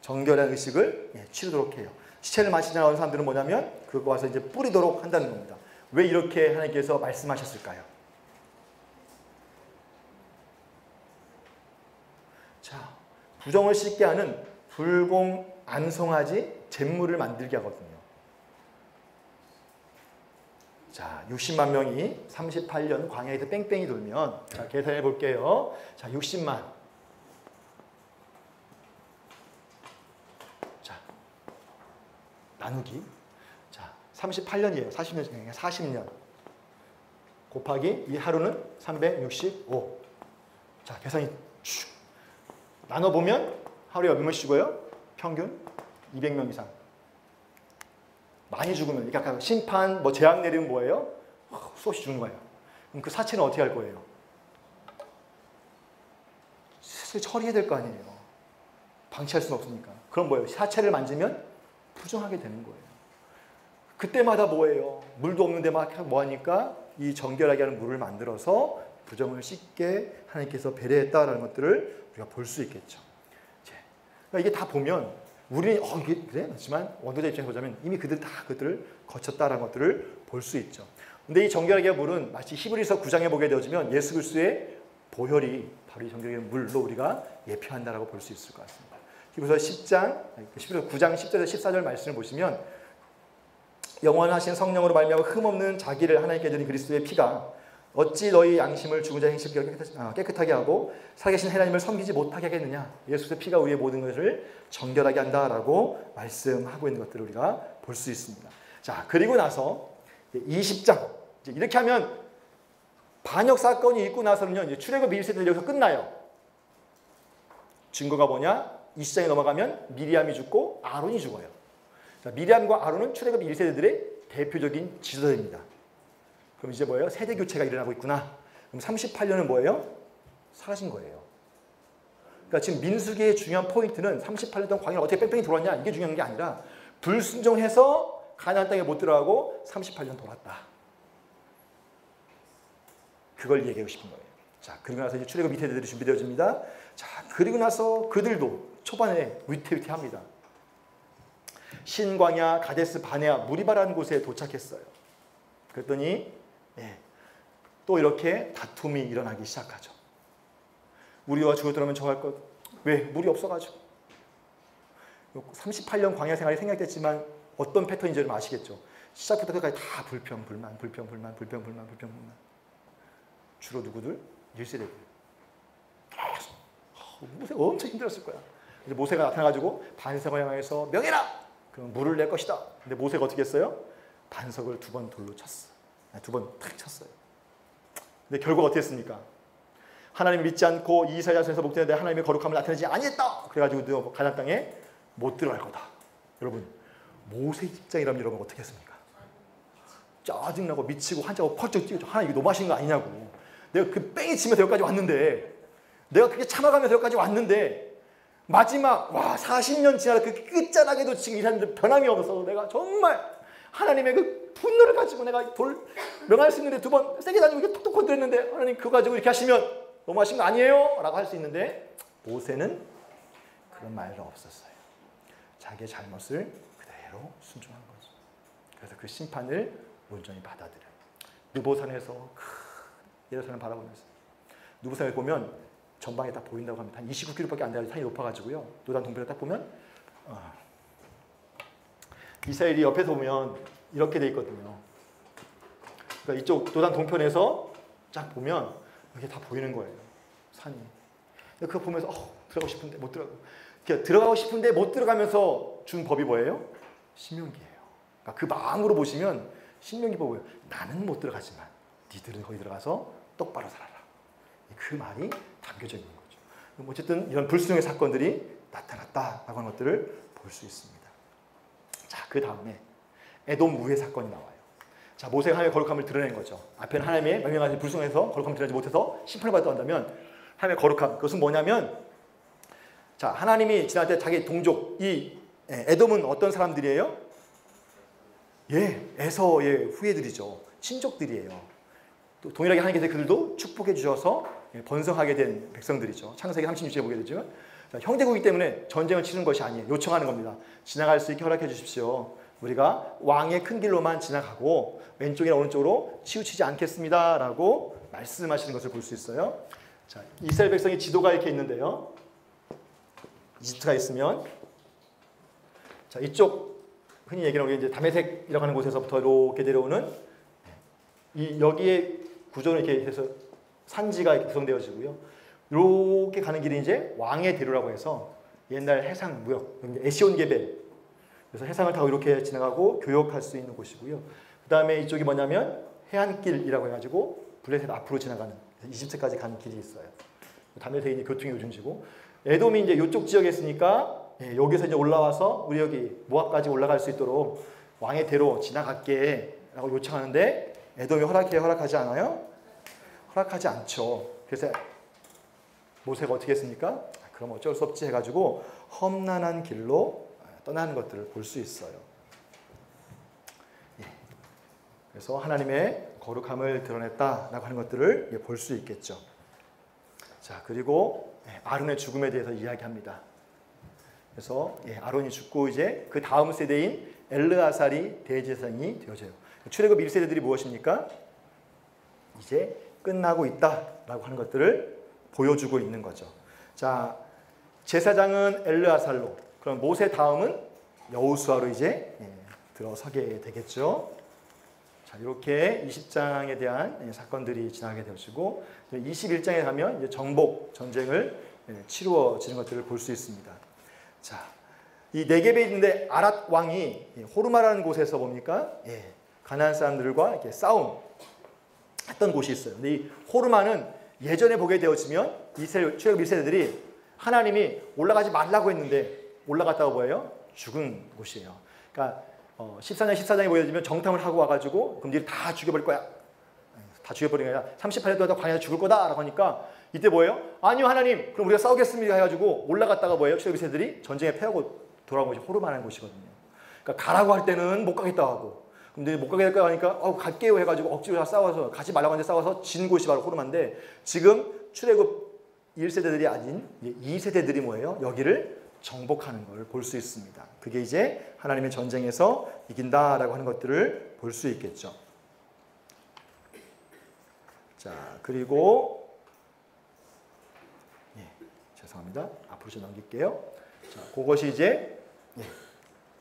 정결한 의식을 치르도록 해요. 시체를 마시지 나오는 사람들은 뭐냐면 그거 와서 이제 뿌리도록 한다는 겁니다. 왜 이렇게 하나님께서 말씀하셨을까요? 자, 부정을 씻게 하는 불공 안송아지 잿물을 만들게 하거든요. 자, 60만 명이 38년 광야에서 뺑뺑이 돌면, 자, 계산해 볼게요. 자, 60만. 자, 나누기. 자, 38년이에요. 40년, 40년. 곱하기 이 하루는 365. 자, 계산이 슉. 나눠보면 하루에 몇 명 쉬고요? 평균 200명 이상. 많이 죽으면, 그러니까 심판, 뭐 재앙 내리면 뭐예요? 수없이 죽는 거예요. 그럼 그 사체는 어떻게 할 거예요? 슬슬 처리해야 될 거 아니에요. 방치할 수는 없으니까. 그럼 뭐예요? 사체를 만지면 부정하게 되는 거예요. 그때마다 뭐예요? 물도 없는데 막 뭐하니까 이 정결하게 하는 물을 만들어서 부정을 씻게 하나님께서 배려했다라는 것들을 우리가 볼 수 있겠죠. 그러니까 이게 다 보면 우리는 이게 그래? 하지만 원도자 입장에서 보자면 이미 그들이 다 그들을 거쳤다라는 것들을 볼 수 있죠. 근데 이 정결하게 물은 마치 히브리서 9장에 보게 되어지면 예수 그리스도의 보혈이 바로 이 정결하게 물로 우리가 예표한다라고 볼 수 있을 것 같습니다. 히브리서 9장 10절에서 14절 말씀을 보시면 영원하신 성령으로 말미암아 흠없는 자기를 하나님께 드린 그리스도의 피가 어찌 너희 양심을 죽은 자의 행실 깨끗하게 하고 살아계신 하나님을 섬기지 못하게 하겠느냐. 예수의 피가 우리의 모든 것을 정결하게 한다라고 말씀하고 있는 것들을 우리가 볼 수 있습니다. 자, 그리고 나서 20장 이렇게 하면 반역 사건이 있고 나서는요 이제 출애굽 1세대는 여기서 끝나요. 증거가 뭐냐? 20장에 넘어가면 미리암이 죽고 아론이 죽어요. 자, 미리암과 아론은 출애굽 1세대들의 대표적인 지도자입니다. 그럼 이제 뭐예요? 세대 교체가 일어나고 있구나. 그럼 38년은 뭐예요? 사라진 거예요. 그러니까 지금 민수기의 중요한 포인트는 38년 동안 광야를 어떻게 뺑뺑이 돌았냐 이게 중요한 게 아니라 불순종해서 가나안 땅에 못 들어가고 38년 돌았다. 그걸 얘기하고 싶은 거예요. 자, 그리고 나서 이제 출애굽 이태들이 준비되어집니다. 자, 그리고 나서 그들도 초반에 위태위태합니다. 신광야 가데스 바네아 무리바라는 곳에 도착했어요. 그랬더니 또 이렇게 다툼이 일어나기 시작하죠. 우리와 죽었더라면 저 할 것. 왜? 물이 없어가지고. 38년 광야 생활이 생략됐지만 어떤 패턴인지 좀 아시겠죠? 시작부터 끝까지 다 불평, 불만. 주로 누구들? 1세대들. 모세가 엄청 힘들었을 거야. 이제 모세가 나타나가지고 반석을 향해서 명해라! 그럼 물을 낼 것이다. 근데 모세가 어떻게 했어요? 반석을 2번 돌로 쳤어. 2번 탁 쳤어요. 근데 결국 어떻게 했습니까? 하나님 믿지 않고 이사야서에서 목전에 하나님의 거룩함을 나타내지 아니했다. 그래가지고 가나안 땅에 못 들어갈 거다. 여러분, 모세 입장이라면 여러분 어떻게 했습니까? 짜증나고 미치고 한자고 펄쩍 뛰고 하나님 이거 너무하신 거 아니냐고. 내가 그 뺑이 치면서 여기까지 왔는데 내가 그게 참아가면서 여기까지 왔는데 마지막 40년 지나서 그 끝자락에도 지금 이 사람들 변함이 없어서 내가 정말 하나님의 그 분노를 가지고 내가 명할 수 있는데 2번 세게 다니고 이렇게 톡톡 건드렸는데 하나님 그거 가지고 이렇게 하시면 너무하신 거 아니에요? 라고 할 수 있는데 모세는 그런 말도 없었어요. 자기의 잘못을 그대로 순종한 거죠. 그래서 그 심판을 온전히 받아들여요. 느보산에서 예루살렘 바라보면서 느보산에 보면 전방에 딱 보인다고 합니다. 한 29km밖에 안 돼서 산이 높아가지고요. 요단 동편에 딱 보면 이스라엘이 옆에서 보면 이렇게 돼 있거든요. 그러니까 이쪽 요단 동편에서 쫙 보면 이게 다 보이는 거예요. 산이. 그거 보면서 들어가고 싶은데 못 들어가고. 들어가고 싶은데 못 들어가면서 준 법이 뭐예요? 신명기예요. 그러니까 그 마음으로 보시면 신명기 보고요. 나는 못 들어가지만 니들은 거기 들어가서 똑바로 살아라. 그 말이 담겨져 있는 거죠. 어쨌든 이런 불순종의 사건들이 나타났다라고 하는 것들을 볼 수 있습니다. 자, 그 다음에 에돔 우회 사건이 나와요. 자, 모세가 하나님의 거룩함을 드러낸 거죠. 앞에는 하나님의 명령하신 불순종해서 거룩함을 드러내지 못해서 심판을 받았다 한다면 하나님의 거룩함, 그것은 뭐냐면 자, 하나님이 지날 때 자기 동족, 이 에돔은 어떤 사람들이에요? 에서의 후예들이죠. 친족들이에요. 또 동일하게 하나님께서 그들도 축복해 주셔서 번성하게 된 백성들이죠. 창세기 36절에 보게 되죠. 자, 형제국이기 때문에 전쟁을 치는 것이 아니에요. 요청하는 겁니다. 지나갈 수 있게 허락해 주십시오. 우리가 왕의 큰 길로만 지나가고 왼쪽이나 오른쪽으로 치우치지 않겠습니다. 라고 말씀하시는 것을 볼 수 있어요. 자, 이스라엘 백성의 지도가 이렇게 있는데요. 이집트가 있으면 자, 이쪽 흔히 얘기하는 이제 다메섹이라고 하는 곳에서부터 이렇게 내려오는 여기에 구조는 이렇게 해서 산지가 이렇게 구성되어지고요. 이렇게 가는 길이 이제 왕의 대로라고 해서 옛날 해상 무역, 에시온 게벨. 그래서 해상을 타고 이렇게 지나가고 교역할 수 있는 곳이고요. 그 다음에 이쪽이 뭐냐면 해안길이라고 해가지고 블레셋 앞으로 지나가는 이집트까지 가는 길이 있어요. 다메섹이 이제 교통의 요중지고 에돔이 이제 이쪽 지역에 있으니까 여기서 이제 올라와서 우리 여기 모압까지 올라갈 수 있도록 왕의 대로 지나갈게 라고 요청하는데 에돔이 허락하지 않아요? 허락하지 않죠. 그래서 모세가 어떻게 했습니까? 그럼 어쩔 수 없지 해가지고 험난한 길로 떠나는 것들을 볼 수 있어요. 그래서 하나님의 거룩함을 드러냈다라고 하는 것들을 볼 수 있겠죠. 자, 그리고 아론의 죽음에 대해서 이야기합니다. 그래서 아론이 죽고 이제 그 다음 세대인 엘르아살이 대제사장이 되어져요. 출애굽 1세대들이 무엇입니까? 이제 끝나고 있다라고 하는 것들을 보여주고 있는 거죠. 자, 제사장은 엘르아살로, 그럼 모세 다음은 여호수아로 이제 들어서게 되겠죠. 자, 이렇게 20장에 대한 사건들이 지나게 되어지고 21장에 가면 이제 정복 전쟁을 치루어지는 것들을 볼 수 있습니다. 자, 이 네겝에 있는데 아랏 왕이 호르마라는 곳에서 뭡니까? 가나안 사람들과 이렇게 싸움 했던 곳이 있어요. 근데 이 호르마는 예전에 보게 되어지면 출애굽 1세대들이 하나님이 올라가지 말라고 했는데 올라갔다가 뭐예요? 죽은 곳이에요. 그러니까 14장에 보여지면 정탐을 하고 와가지고 그럼 니들 다 죽여버릴 거야. 다 죽여버리는 게 아니라 38년도 하다 광야에서 죽을 거다라고 하니까 이때 뭐예요? 아니요 하나님, 그럼 우리가 싸우겠습니다 해가지고 올라갔다가 뭐예요? 출애굽 1세대들이 전쟁에 패하고 돌아온 곳이 호르마라는 곳이거든요. 그러니까 가라고 할 때는 못 가겠다고 하고 근데 못 가게 될까 하니까 갈게요 해가지고 억지로 싸워서 가지 말라고 하는데 싸워서 진 곳이 바로 호르마인데 지금 출애굽 1세대들이 아닌 2세대들이 뭐예요? 여기를 정복하는 걸 볼 수 있습니다. 그게 이제 하나님의 전쟁에서 이긴다라고 하는 것들을 볼 수 있겠죠. 자, 그리고 죄송합니다. 앞으로 좀 넘길게요. 자, 그것이 이제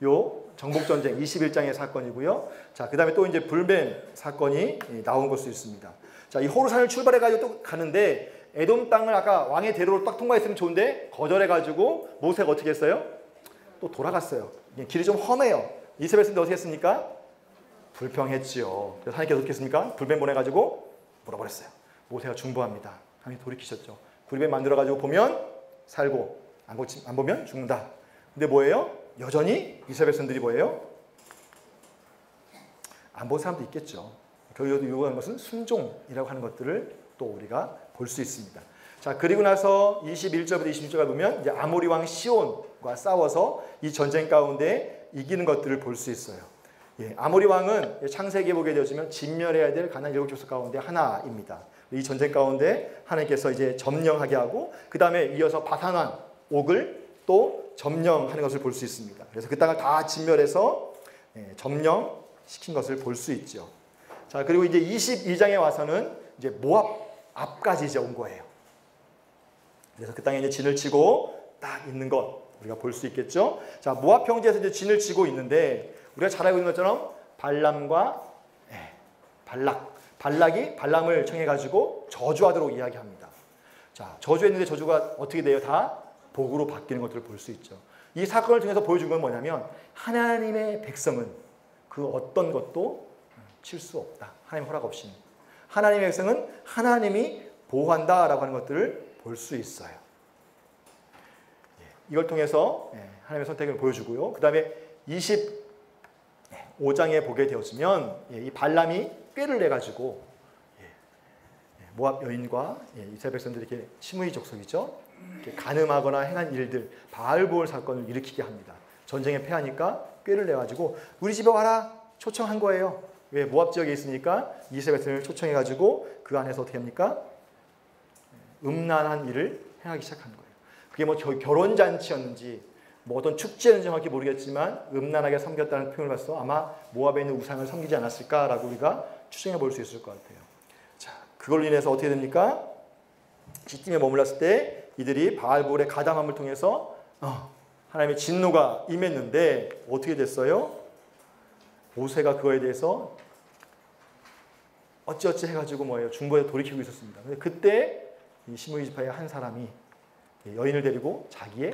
요 정복전쟁 21장의 사건이고요. 자, 그 다음에 또 이제 불뱀 사건이 나온 것도 있습니다. 자, 이 호르산을 출발해가지고 또 가는데 에돔 땅을 아까 왕의 대로로 딱 통과했으면 좋은데 거절해가지고 모세가 어떻게 했어요? 또 돌아갔어요. 길이 좀 험해요. 이스라엘 백성들 어떻게 했습니까? 불평했지요. 그래서 하나님께서 어떻게 했습니까? 불뱀 보내가지고 물어버렸어요. 모세가 중보합니다. 하나님 돌이키셨죠. 불뱀 만들어가지고 보면 살고 안 보면 죽는다. 근데 뭐예요? 여전히 이스라엘 백성들이 뭐예요? 안 본 사람도 있겠죠. 거기서 요구하는 것은 순종이라고 하는 것들을 또 우리가 볼 수 있습니다. 자, 그리고 나서 21절부터 26절을 보면 이제 아모리 왕 시온과 싸워서 이 전쟁 가운데 이기는 것들을 볼 수 있어요. 아모리 왕은 창세기에 보게 되어지면 진멸해야 될 가나안 7족속 가운데 하나입니다. 이 전쟁 가운데 하나님께서 이제 점령하게 하고 그 다음에 이어서 바산왕 옥을 또 점령하는 것을 볼 수 있습니다. 그래서 그 땅을 다 진멸해서 점령시킨 것을 볼 수 있죠. 자, 그리고 이제 22장에 와서는 이제 모압 앞까지 이제 온 거예요. 그래서 그 땅에 이제 진을 치고 딱 있는 것 우리가 볼 수 있겠죠. 자, 모압 평지에서 이제 진을 치고 있는데 우리가 잘 알고 있는 것처럼 발람과 발락이 발람을 청해 가지고 저주하도록 이야기합니다. 자, 저주했는데 저주가 어떻게 돼요? 다 복으로 바뀌는 것들을 볼 수 있죠. 이 사건을 통해서 보여준 건 뭐냐면 하나님의 백성은 그 어떤 것도 칠 수 없다. 하나님 허락 없이는. 하나님의 백성은 하나님이 보호한다라고 하는 것들을 볼 수 있어요. 이걸 통해서 하나님의 선택을 보여주고요. 그 다음에 25장에 보게 되었으면 이 발람이 꾀를 내가지고 모압 여인과 이스라엘 백성들이 이렇게 시므이 족속이죠. 이렇게 간음하거나 행한 일들, 바알보올 사건을 일으키게 합니다. 전쟁에 패하니까 꾀를 내가지고 우리 집에 와라 초청한 거예요. 왜? 모압 지역에 있으니까 이스라엘 백성을 초청해가지고 그 안에서 어떻게 합니까? 음란한 일을 행하기 시작한 거예요. 그게 뭐 결혼잔치였는지 뭐 어떤 축제였는지 정확히 모르겠지만 음란하게 섬겼다는 표현을 봐서 아마 모압에 있는 우상을 섬기지 않았을까라고 우리가 추정해 볼 수 있을 것 같아요. 자, 그걸로 인해서 어떻게 됩니까? 시딤에 머물렀을 때 이들이 바알볼의 가담함을 통해서 하나님의 진노가 임했는데 어떻게 됐어요? 모세가 그거에 대해서 어찌어찌 해가지고 뭐예요? 중보에 돌이키고 있었습니다. 근데 그때 이 시므이 지파의 한 사람이 여인을 데리고 자기의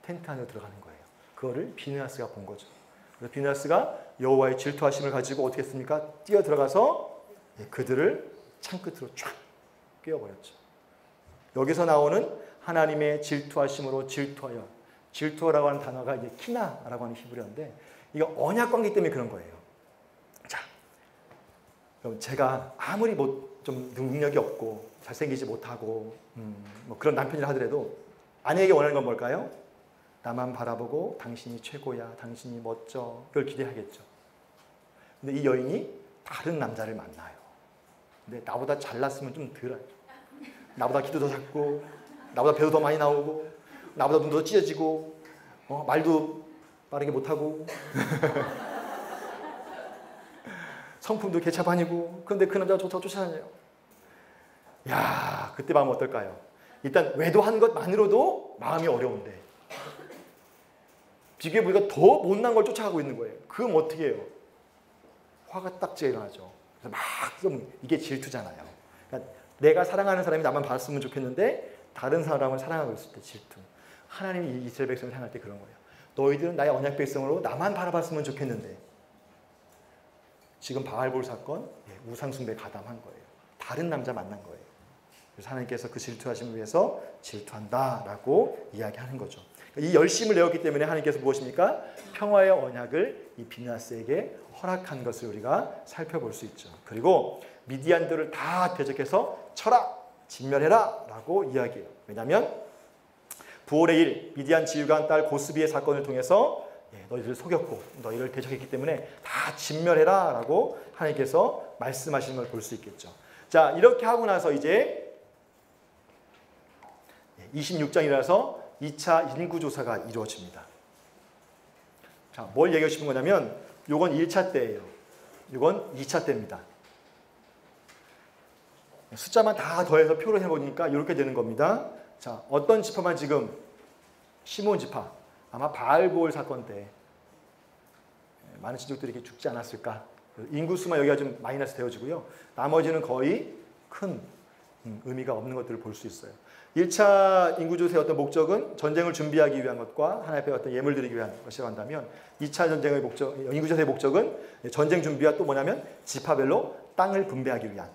텐트 안으로 들어가는 거예요. 그거를 비느하스가 본 거죠. 그래서 비느하스가 여호와의 질투하심을 가지고 어떻게 했습니까? 뛰어 들어가서 그들을 창끝으로 쫙 꿰어버렸죠. 여기서 나오는 하나님의 질투하심으로 질투하여, 질투라고 하는 단어가 이제 키나라고 하는 히브리어인데 이거 언약 관계 때문에 그런 거예요. 자, 그럼 제가 아무리 좀 능력이 없고 잘생기지 못하고 뭐 그런 남편이라 하더라도 아내에게 원하는 건 뭘까요? 나만 바라보고 당신이 최고야, 당신이 멋져, 그걸 기대하겠죠. 근데 이 여인이 다른 남자를 만나요. 근데 나보다 잘났으면 좀 덜, 나보다 키도 더 작고 나보다 배도 더 많이 나오고 나보다 눈도 더 찢어지고 말도 빠르게 못하고 성품도 개차반이고 그런데 그 남자가 좋다고 쫓아다녀요. 야, 그때 마음 어떨까요? 일단 외도한 것만으로도 마음이 어려운데 비교해보니까 더 못난 걸 쫓아가고 있는 거예요. 그럼 어떻게 해요? 화가 딱 일어나죠. 그래서 막 이게 질투잖아요. 그러니까 내가 사랑하는 사람이 나만 봤으면 좋겠는데 다른 사람을 사랑하고 있을 때 질투. 하나님이 이스라엘 백성을 사랑할 때 그런 거예요. 너희들은 나의 언약 백성으로 나만 바라봤으면 좋겠는데 지금 바알볼 사건 우상숭배 가담한 거예요. 다른 남자 만난 거예요. 그래서 하나님께서 그 질투하심을 위해서 질투한다라고 이야기하는 거죠. 이 열심을 내었기 때문에 하나님께서 무엇입니까? 평화의 언약을 이 비느하스에게 허락한 것을 우리가 살펴볼 수 있죠. 그리고 미디안들을 다 대적해서 쳐라, 진멸해라 라고 이야기해요. 왜냐하면 부올의 일, 미디안 지휘관 딸 고스비의 사건을 통해서 너희들을 속였고 너희를 대적했기 때문에 다 진멸해라 라고 하나님께서 말씀하시는 걸 볼 수 있겠죠. 자, 이렇게 하고 나서 이제 26장이라서 2차 인구조사가 이루어집니다. 자, 뭘 얘기하고 싶은 거냐면 요건 1차 때예요. 요건 2차 때입니다. 숫자만 다 더해서 표를 해보니까 이렇게 되는 겁니다. 자, 어떤 지파만 지금 시므온 지파, 아마 바알보올 사건 때 많은 친족들이 이렇게 죽지 않았을까. 인구수만 여기가 좀 마이너스 되어지고요. 나머지는 거의 큰 의미가 없는 것들을 볼 수 있어요. 1차 인구조사의 어떤 목적은 전쟁을 준비하기 위한 것과 하나님 앞에 어떤 예물 드리기 위한 것이라고 한다면 2차 전쟁의 목적, 인구조사의 목적은 전쟁 준비와 또 뭐냐면 지파별로 땅을 분배하기 위한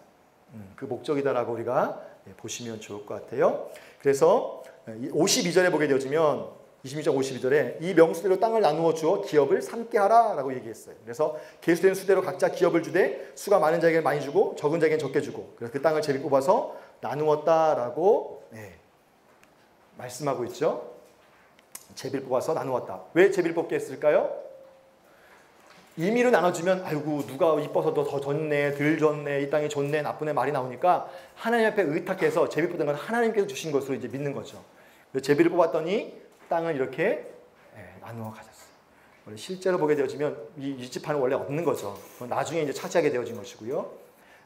그 목적이다라고 우리가 보시면 좋을 것 같아요. 그래서 52절에 보게 되어지면 26장 52절에 이 명수대로 땅을 나누어 주어 기업을 삼게 하라라고 얘기했어요. 그래서 계수된 수대로 각자 기업을 주되 수가 많은 자에게는 많이 주고 적은 자에게는 적게 주고 그래서 그 땅을 제비 뽑아서 나누었다라고 말씀하고 있죠. 제비를 뽑아서 나누었다. 왜 제비를 뽑게 했을까요? 임의로 나눠주면 아이고 누가 이뻐서 더 줬네, 덜 줬네, 이 땅이 좋네, 나쁘네 말이 나오니까 하나님 앞에 의탁해서 제비 뽑은 건 하나님께서 주신 것으로 이제 믿는 거죠. 제비를 뽑았더니 땅을 이렇게 나누어 가졌어요. 실제로 보게 되어지면 이 지파는 원래 없는 거죠. 나중에 이제 차지하게 되어진 것이고요.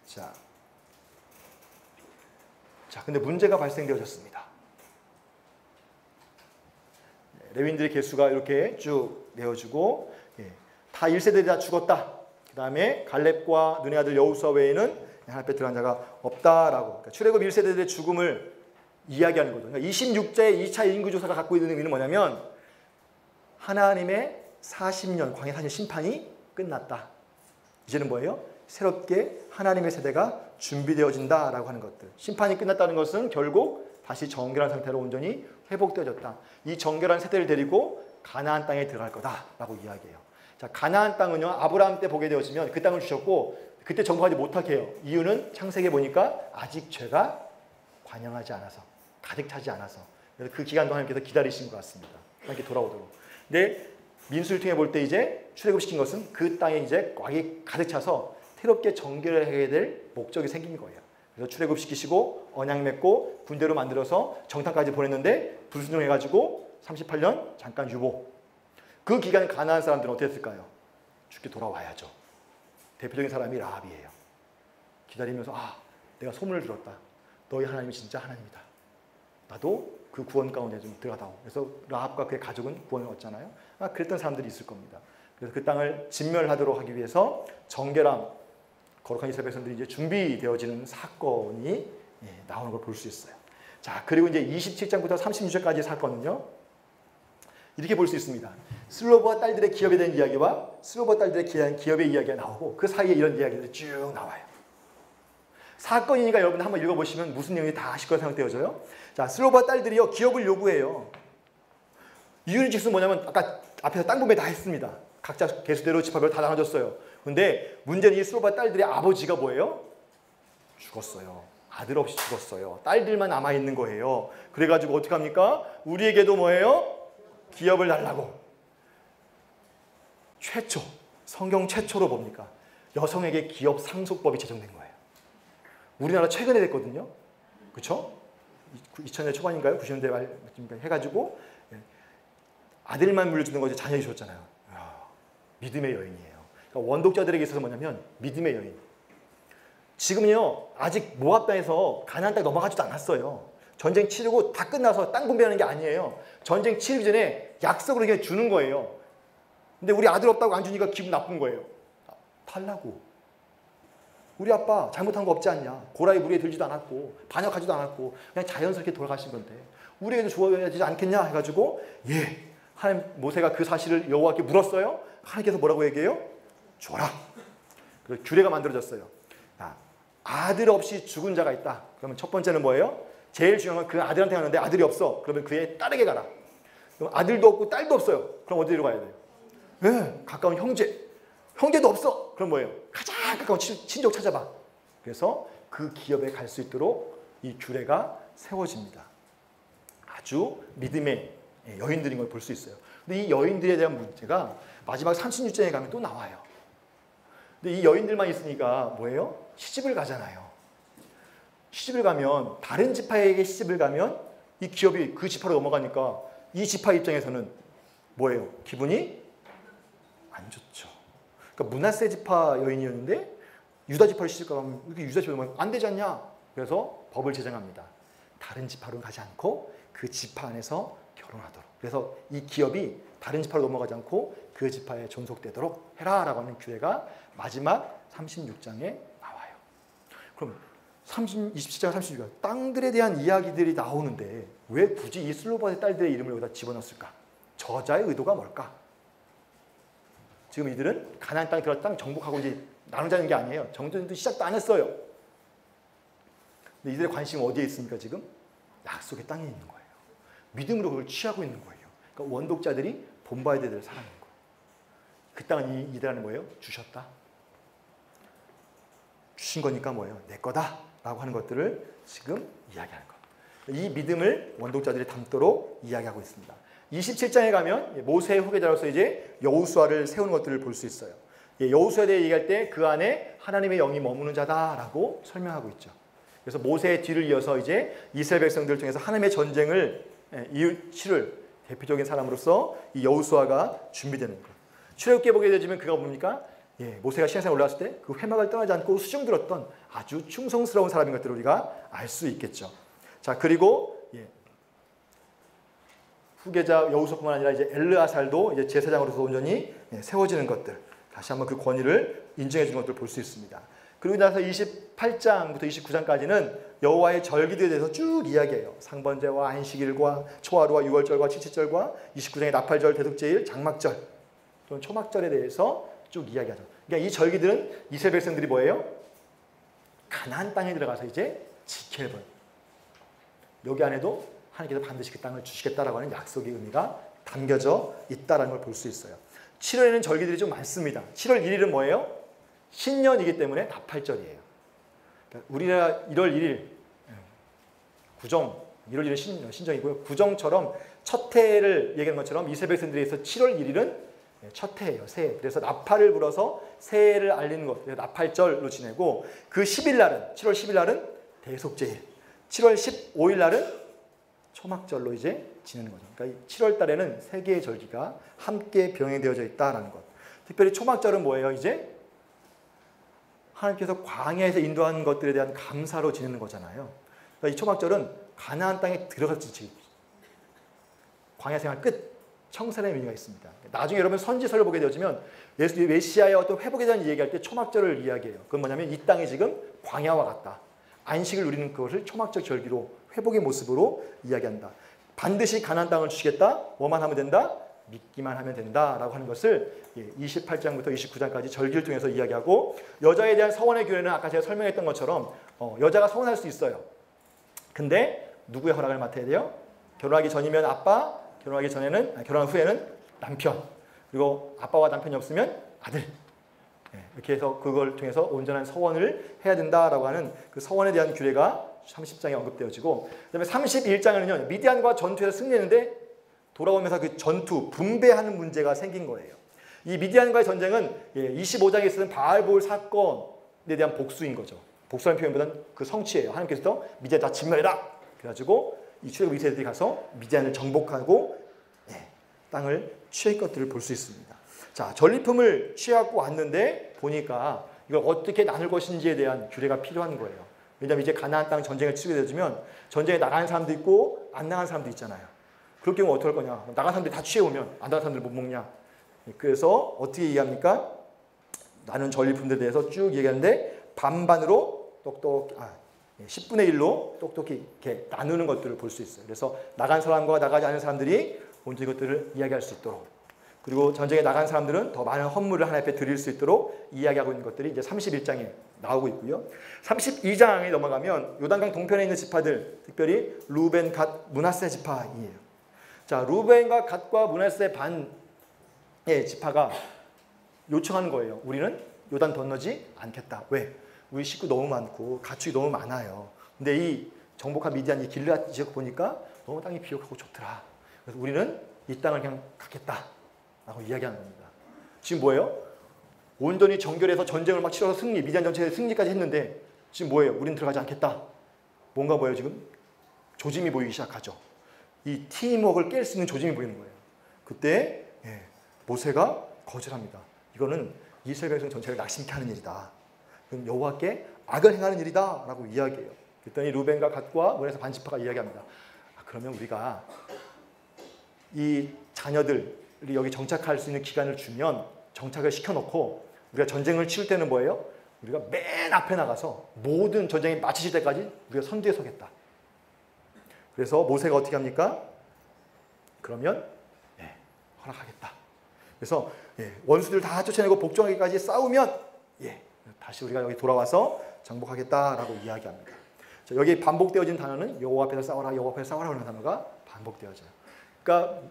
자, 근데 문제가 발생되어졌습니다. 레위인들의 개수가 이렇게 쭉 내어지고 다 1세대들이 다 죽었다. 그 다음에 갈렙과 눈의 아들 여호수아 외에는 하나님 앞에 들어간 자가 없다라고. 그러니까 출애굽 1세대들의 죽음을 이야기하는 거죠. 그러니까 26제의 2차 인구조사가 갖고 있는 의미는 뭐냐면 하나님의 40년 광야 사실 심판이 끝났다. 이제는 뭐예요? 새롭게 하나님의 세대가 준비되어진다라고 하는 것들. 심판이 끝났다는 것은 결국 다시 정결한 상태로 온전히 회복되어졌다. 이 정결한 세대를 데리고 가나안 땅에 들어갈 거다라고 이야기해요. 자, 가나안 땅은요, 아브라함 때 보게 되어지면 그 땅을 주셨고 그때 정복하지 못하게 해요. 이유는 창세기에 보니까 아직 죄가 관영하지 않아서, 가득 차지 않아서. 그래서 그 기간 동안 하나님께서 기다리신 것 같습니다. 이렇게 돌아오도록. 근데 민수를 통해 볼 때 이제 출애굽시킨 것은 그 땅에 이제 꽉이 가득 차서 새롭게 정결하게 될 목적이 생긴 거예요. 그래서 출애굽시키시고 언약 맺고 군대로 만들어서 정탐까지 보냈는데 불순종해가지고 38년 잠깐 유보. 그 기간 가나안 사람들은 어떻게 했을까요? 죽게 돌아와야죠. 대표적인 사람이 라합이에요. 기다리면서 내가 소문을 들었다. 너희 하나님이 진짜 하나님이다. 나도 그 구원 가운데 좀 들어가다오. 그래서 라합과 그의 가족은 구원을 얻잖아요. 그랬던 사람들이 있을 겁니다. 그래서 그 땅을 진멸하도록 하기 위해서 정결함, 거룩한 이스라엘 백성들이 이제 준비되어지는 사건이 나오는 걸 볼 수 있어요. 자, 그리고 이제 27장부터 36절까지의 사건은요, 이렇게 볼 수 있습니다. 슬로보와 딸들의 기업에 대한 이야기와 슬로보와 딸들의 기업의 이야기가 나오고 그 사이에 이런 이야기들이 쭉 나와요. 사건이니까 여러분 한번 읽어보시면 무슨 내용이 다 아실 거라 생각되어져요. 자, 슬로보와 딸들이요, 기업을 요구해요. 이유는 즉슨 뭐냐면 아까 앞에서 땅 분배 다 했습니다. 각자 개수대로 지파별로 다 나눠줬어요. 근데 문제는 이 슬로보와 딸들의 아버지가 뭐예요? 죽었어요. 아들 없이 죽었어요. 딸들만 남아있는 거예요. 그래가지고 어떻게 합니까? 우리에게도 뭐예요? 기업을 달라고. 최초, 성경 최초로 뭡니까? 여성에게 기업 상속법이 제정된 거예요. 우리나라 최근에 됐거든요. 그렇죠? 2000년대 초반인가요? 90년대 말 해가지고 아들만 물려주는 거지 자녀를 주었잖아요. 믿음의 여인이에요. 그러니까 원독자들에게 있어서 뭐냐면 믿음의 여인. 지금요, 아직 모압 땅에서 가나안 땅에 넘어가지도 않았어요. 전쟁 치르고 다 끝나서 땅 분배하는 게 아니에요. 전쟁 치르기 전에 약속으로 그냥 주는 거예요. 근데 우리 아들 없다고 안 주니까 기분 나쁜 거예요. 달라고. 우리 아빠 잘못한 거 없지 않냐. 고라니 무리에 들지도 않았고 반역하지도 않았고 그냥 자연스럽게 돌아가신 건데 우리에게도 주어야 되지 않겠냐 해가지고 하나님 모세가 그 사실을 여호와께 물었어요. 하나님께서 뭐라고 얘기해요? 줘라. 그래서 규례가 만들어졌어요. 아들 없이 죽은 자가 있다. 그러면 첫 번째는 뭐예요? 제일 중요한 건 그 아들한테 가는데 아들이 없어. 그러면 그의 딸에게 가라. 그럼 아들도 없고 딸도 없어요. 그럼 어디로 가야 돼요? 가까운 형제. 형제도 없어. 그럼 뭐예요? 가장 가까운 친족 찾아봐. 그래서 그 기업에 갈 수 있도록 이 규례가 세워집니다. 아주 믿음의 여인들인 걸 볼 수 있어요. 근데 이 여인들에 대한 문제가 마지막 36장에 가면 또 나와요. 근데 이 여인들만 있으니까 뭐예요? 시집을 가잖아요. 시집을 가면 다른 지파에게 시집을 가면 이 기업이 그 지파로 넘어가니까 이 지파 입장에서는 뭐예요? 기분이 안 좋죠. 그러니까 므낫세 지파 여인이었는데 유다 지파로 시집 가면 이렇게 유다 지파로 넘어가면 안 되지 않냐? 그래서 법을 제정합니다. 다른 지파로 가지 않고 그 지파 안에서 결혼하도록. 그래서 이 기업이 다른 지파로 넘어가지 않고 그 지파에 존속되도록 해라라고 하는 규례가 마지막 36장에 나와요. 그럼 27장 36장 땅들에 대한 이야기들이 나오는데 왜 굳이 이 슬로바의 딸들의 이름을 여기다 집어넣었을까? 저자의 의도가 뭘까? 지금 이들은 가나안 땅에 들어가 땅 정복하고 이제 나누자는 게 아니에요. 정전도 시작도 안 했어요. 근데 이들의 관심은 어디에 있습니까? 지금 약속의 땅에 있는 거예요. 믿음으로 그걸 취하고 있는 거예요. 그러니까 원독자들이 본받아야 될 사람인 거예요. 그 땅은 이들한테 뭐예요? 주셨다. 주신 거니까 뭐예요? 내 거다 라고 하는 것들을 지금 이야기하는 거예요. 이 믿음을 원독자들이 담도록 이야기하고 있습니다. 27장에 가면 모세의 후계자로서 이제 여호수아를 세우는 것들을 볼 수 있어요. 여호수아에 대해 얘기할 때 그 안에 하나님의 영이 머무는 자다라고 설명하고 있죠. 그래서 모세의 뒤를 이어서 이제 이스라엘 백성들 중에서 하나님의 전쟁을 치를 대표적인 사람으로서 이 여호수아가 준비되는 거예요. 출애굽기에 보게 되지만 그가 뭡니까? 모세가 시내산에 올라왔을 때 그 회막을 떠나지 않고 수중 들었던 아주 충성스러운 사람인 것들을 우리가 알 수 있겠죠. 자, 그리고 후계자 여호수아뿐만 아니라 이제 엘르아살도 이제 제사장으로서 온전히 세워지는 것들, 다시 한번 그 권위를 인정해 주는 것들을 볼 수 있습니다. 그리고 나서 28장부터 29장까지는 여호와의 절기들에 대해서 쭉 이야기해요. 상번제와 안식일과 초하루와 유월절과 칠칠절과 29장의 나팔절, 대속제일, 장막절 또는 초막절에 대해서 쭉 이야기하죠. 그러니까 이 절기들은 이스라엘 백성들이 뭐예요? 가나안 땅에 들어가서 이제 지켜야 돼요. 여기 안에도 하나님께서 반드시 그 땅을 주시겠다라고 하는 약속의 의미가 담겨져 있다는 걸 볼 수 있어요. 7월에는 절기들이 좀 많습니다. 7월 1일은 뭐예요? 신년이기 때문에 나팔절이에요. 그러니까 우리나라 1월 1일 구정, 1월 1일 신정이고요. 구정처럼 첫 해를 얘기하는 것처럼 이스라엘 백성들에서 7월 1일은 첫 해예요. 새해. 그래서 나팔을 불어서 새해를 알리는 것, 그래서 나팔절로 지내고, 그 10일 날은 7월 10일 날은 대속제일, 7월 15일 날은 초막절로 이제 지내는 거죠. 그러니까 7월 달에는 세 개의 절기가 함께 병행되어져 있다라는 것. 특별히 초막절은 뭐예요? 이제 하나님께서 광야에서 인도한 것들에 대한 감사로 지내는 거잖아요. 그러니까 이 초막절은 가나안 땅에 들어갔지. 광야 생활 끝, 청산의 의미가 있습니다. 나중에 여러분 선지서를 보게 되어지면 메시아의 어떤 회복에 대한 얘기할 때 초막절을 이야기해요. 그건 뭐냐면 이 땅이 지금 광야와 같다. 안식을 누리는 그것을 초막절 절기로, 회복의 모습으로 이야기한다. 반드시 가나안 땅을 주시겠다. 뭐만 하면 된다? 믿기만 하면 된다라고 하는 것을 28장부터 29장까지 절기를 통해서 이야기하고, 여자에 대한 서원의 규례는 아까 제가 설명했던 것처럼 여자가 서원할 수 있어요. 근데 누구의 허락을 맡아야 돼요? 결혼하기 전이면 아빠, 결혼한 후에는 남편, 그리고 아빠와 남편이 없으면 아들. 이렇게 해서 그걸 통해서 온전한 서원을 해야 된다라고 하는 그 서원에 대한 규례가 30장에 언급되어지고, 그다음에 31장에는요 미디안과 전투에서 승리했는데 돌아오면서 그 전투 분배하는 문제가 생긴 거예요. 이 미디안과의 전쟁은 25장에 있었던 바알볼 사건에 대한 복수인 거죠. 복수라는 표현보다는 그 성취예요. 하나님께서 미디안 다 진멸해라. 그래가지고 이 출애굽 2세들이 가서 미디안을 정복하고 땅을 취할 것들을 볼 수 있습니다. 자, 전리품을 취하고 왔는데 보니까 이걸 어떻게 나눌 것인지에 대한 규례가 필요한 거예요. 왜냐하면 이제 가나안 땅 전쟁을 치르게 되면 전쟁에 나가는 사람도 있고 안 나가는 사람도 있잖아요. 그럴 경우 어떻게 할 거냐? 나간 사람들이 다 취해오면 안 나간 사람들 못 먹냐? 그래서 어떻게 얘기합니까? 나는 전리품들에 대해서 쭉 얘기하는데 반반으로 10분의 1로 똑똑히 이렇게 나누는 것들을 볼 수 있어요. 그래서 나간 사람과 나가지 않은 사람들이 온전히 이것들을 이야기할 수 있도록, 그리고 전쟁에 나간 사람들은 더 많은 헌물을 하나님 앞에 드릴 수 있도록 이야기하고 있는 것들이 이제 31장에 나오고 있고요. 32장에 넘어가면 요단강 동편에 있는 지파들, 특별히 루벤, 갓, 므낫세 지파이에요. 자, 루벤과 갓과 므낫세 반의 지파가 요청하는 거예요. 우리는 요단 건너지 않겠다. 왜? 우리 식구 너무 많고 가축이 너무 많아요. 근데 이 정복한 미디안 이 길르앗 지역 보니까 너무 땅이 비옥하고 좋더라. 그래서 우리는 이 땅을 그냥 갖겠다라고 이야기하는 겁니다. 지금 뭐예요? 온전히 정결해서 전쟁을 막 치러서 승리, 미디안 전체에 승리까지 했는데 지금 뭐예요? 우린 들어가지 않겠다. 뭔가 뭐예요 지금? 조짐이 보이기 시작하죠. 이 팀워크를 깰 수 있는 조짐이 보이는 거예요. 그때 모세가 거절합니다. 이거는 이스라엘 백성 전체를 낙심케 하는 일이다. 그럼 여호와께 악을 행하는 일이다 라고 이야기해요. 그랬더니 루벤과 갓과 므낫세 반지파가 이야기합니다. 그러면 우리가 이 자녀들이 여기 정착할 수 있는 기간을 주면 정착을 시켜놓고 우리가 전쟁을 치를 때는 뭐예요? 우리가 맨 앞에 나가서 모든 전쟁이 마치실 때까지 우리가 선두에 서겠다. 그래서 모세가 어떻게 합니까? 그러면 허락하겠다. 그래서 원수들 다 쫓아내고 복종하기까지 싸우면 다시 우리가 여기 돌아와서 정복하겠다라고 이야기합니다. 자, 여기 반복되어진 단어는 여호와 앞에서 싸워라, 여호와 앞에서 싸워라 하는 단어가 반복되어져요. 그러니까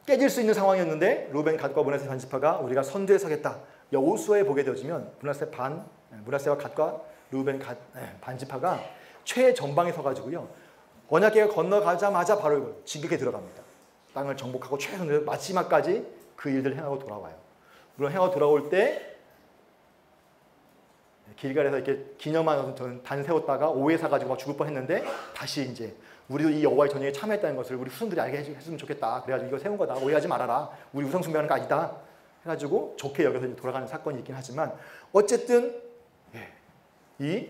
깨질 수 있는 상황이었는데 루벤, 갓과 므낫세 반지파가 우리가 선두에 서겠다. 여호수아에 보게 되어지면 므낫세와 갓과 루벤, 갓 반지파가 최전방에 서가지고요. 언약궤가 건너가자마자 바로 진격에 들어갑니다. 땅을 정복하고 최선을 마지막까지 그 일들을 행하고 돌아와요. 물론 행하고 돌아올 때 길갈에서 이렇게 기념한 단 세웠다가 오해 사가지고 막 죽을 뻔했는데 다시 이제 우리도 이 여호와의 전쟁에 참여했다는 것을 우리 후손들이 알게 해주면 좋겠다. 그래가지고 이거 세운 거다. 오해하지 말아라. 우리 우상 숭배하는 거 아니다. 해가지고 좋게 여겨서 이제 돌아가는 사건이 있긴 하지만 어쨌든 이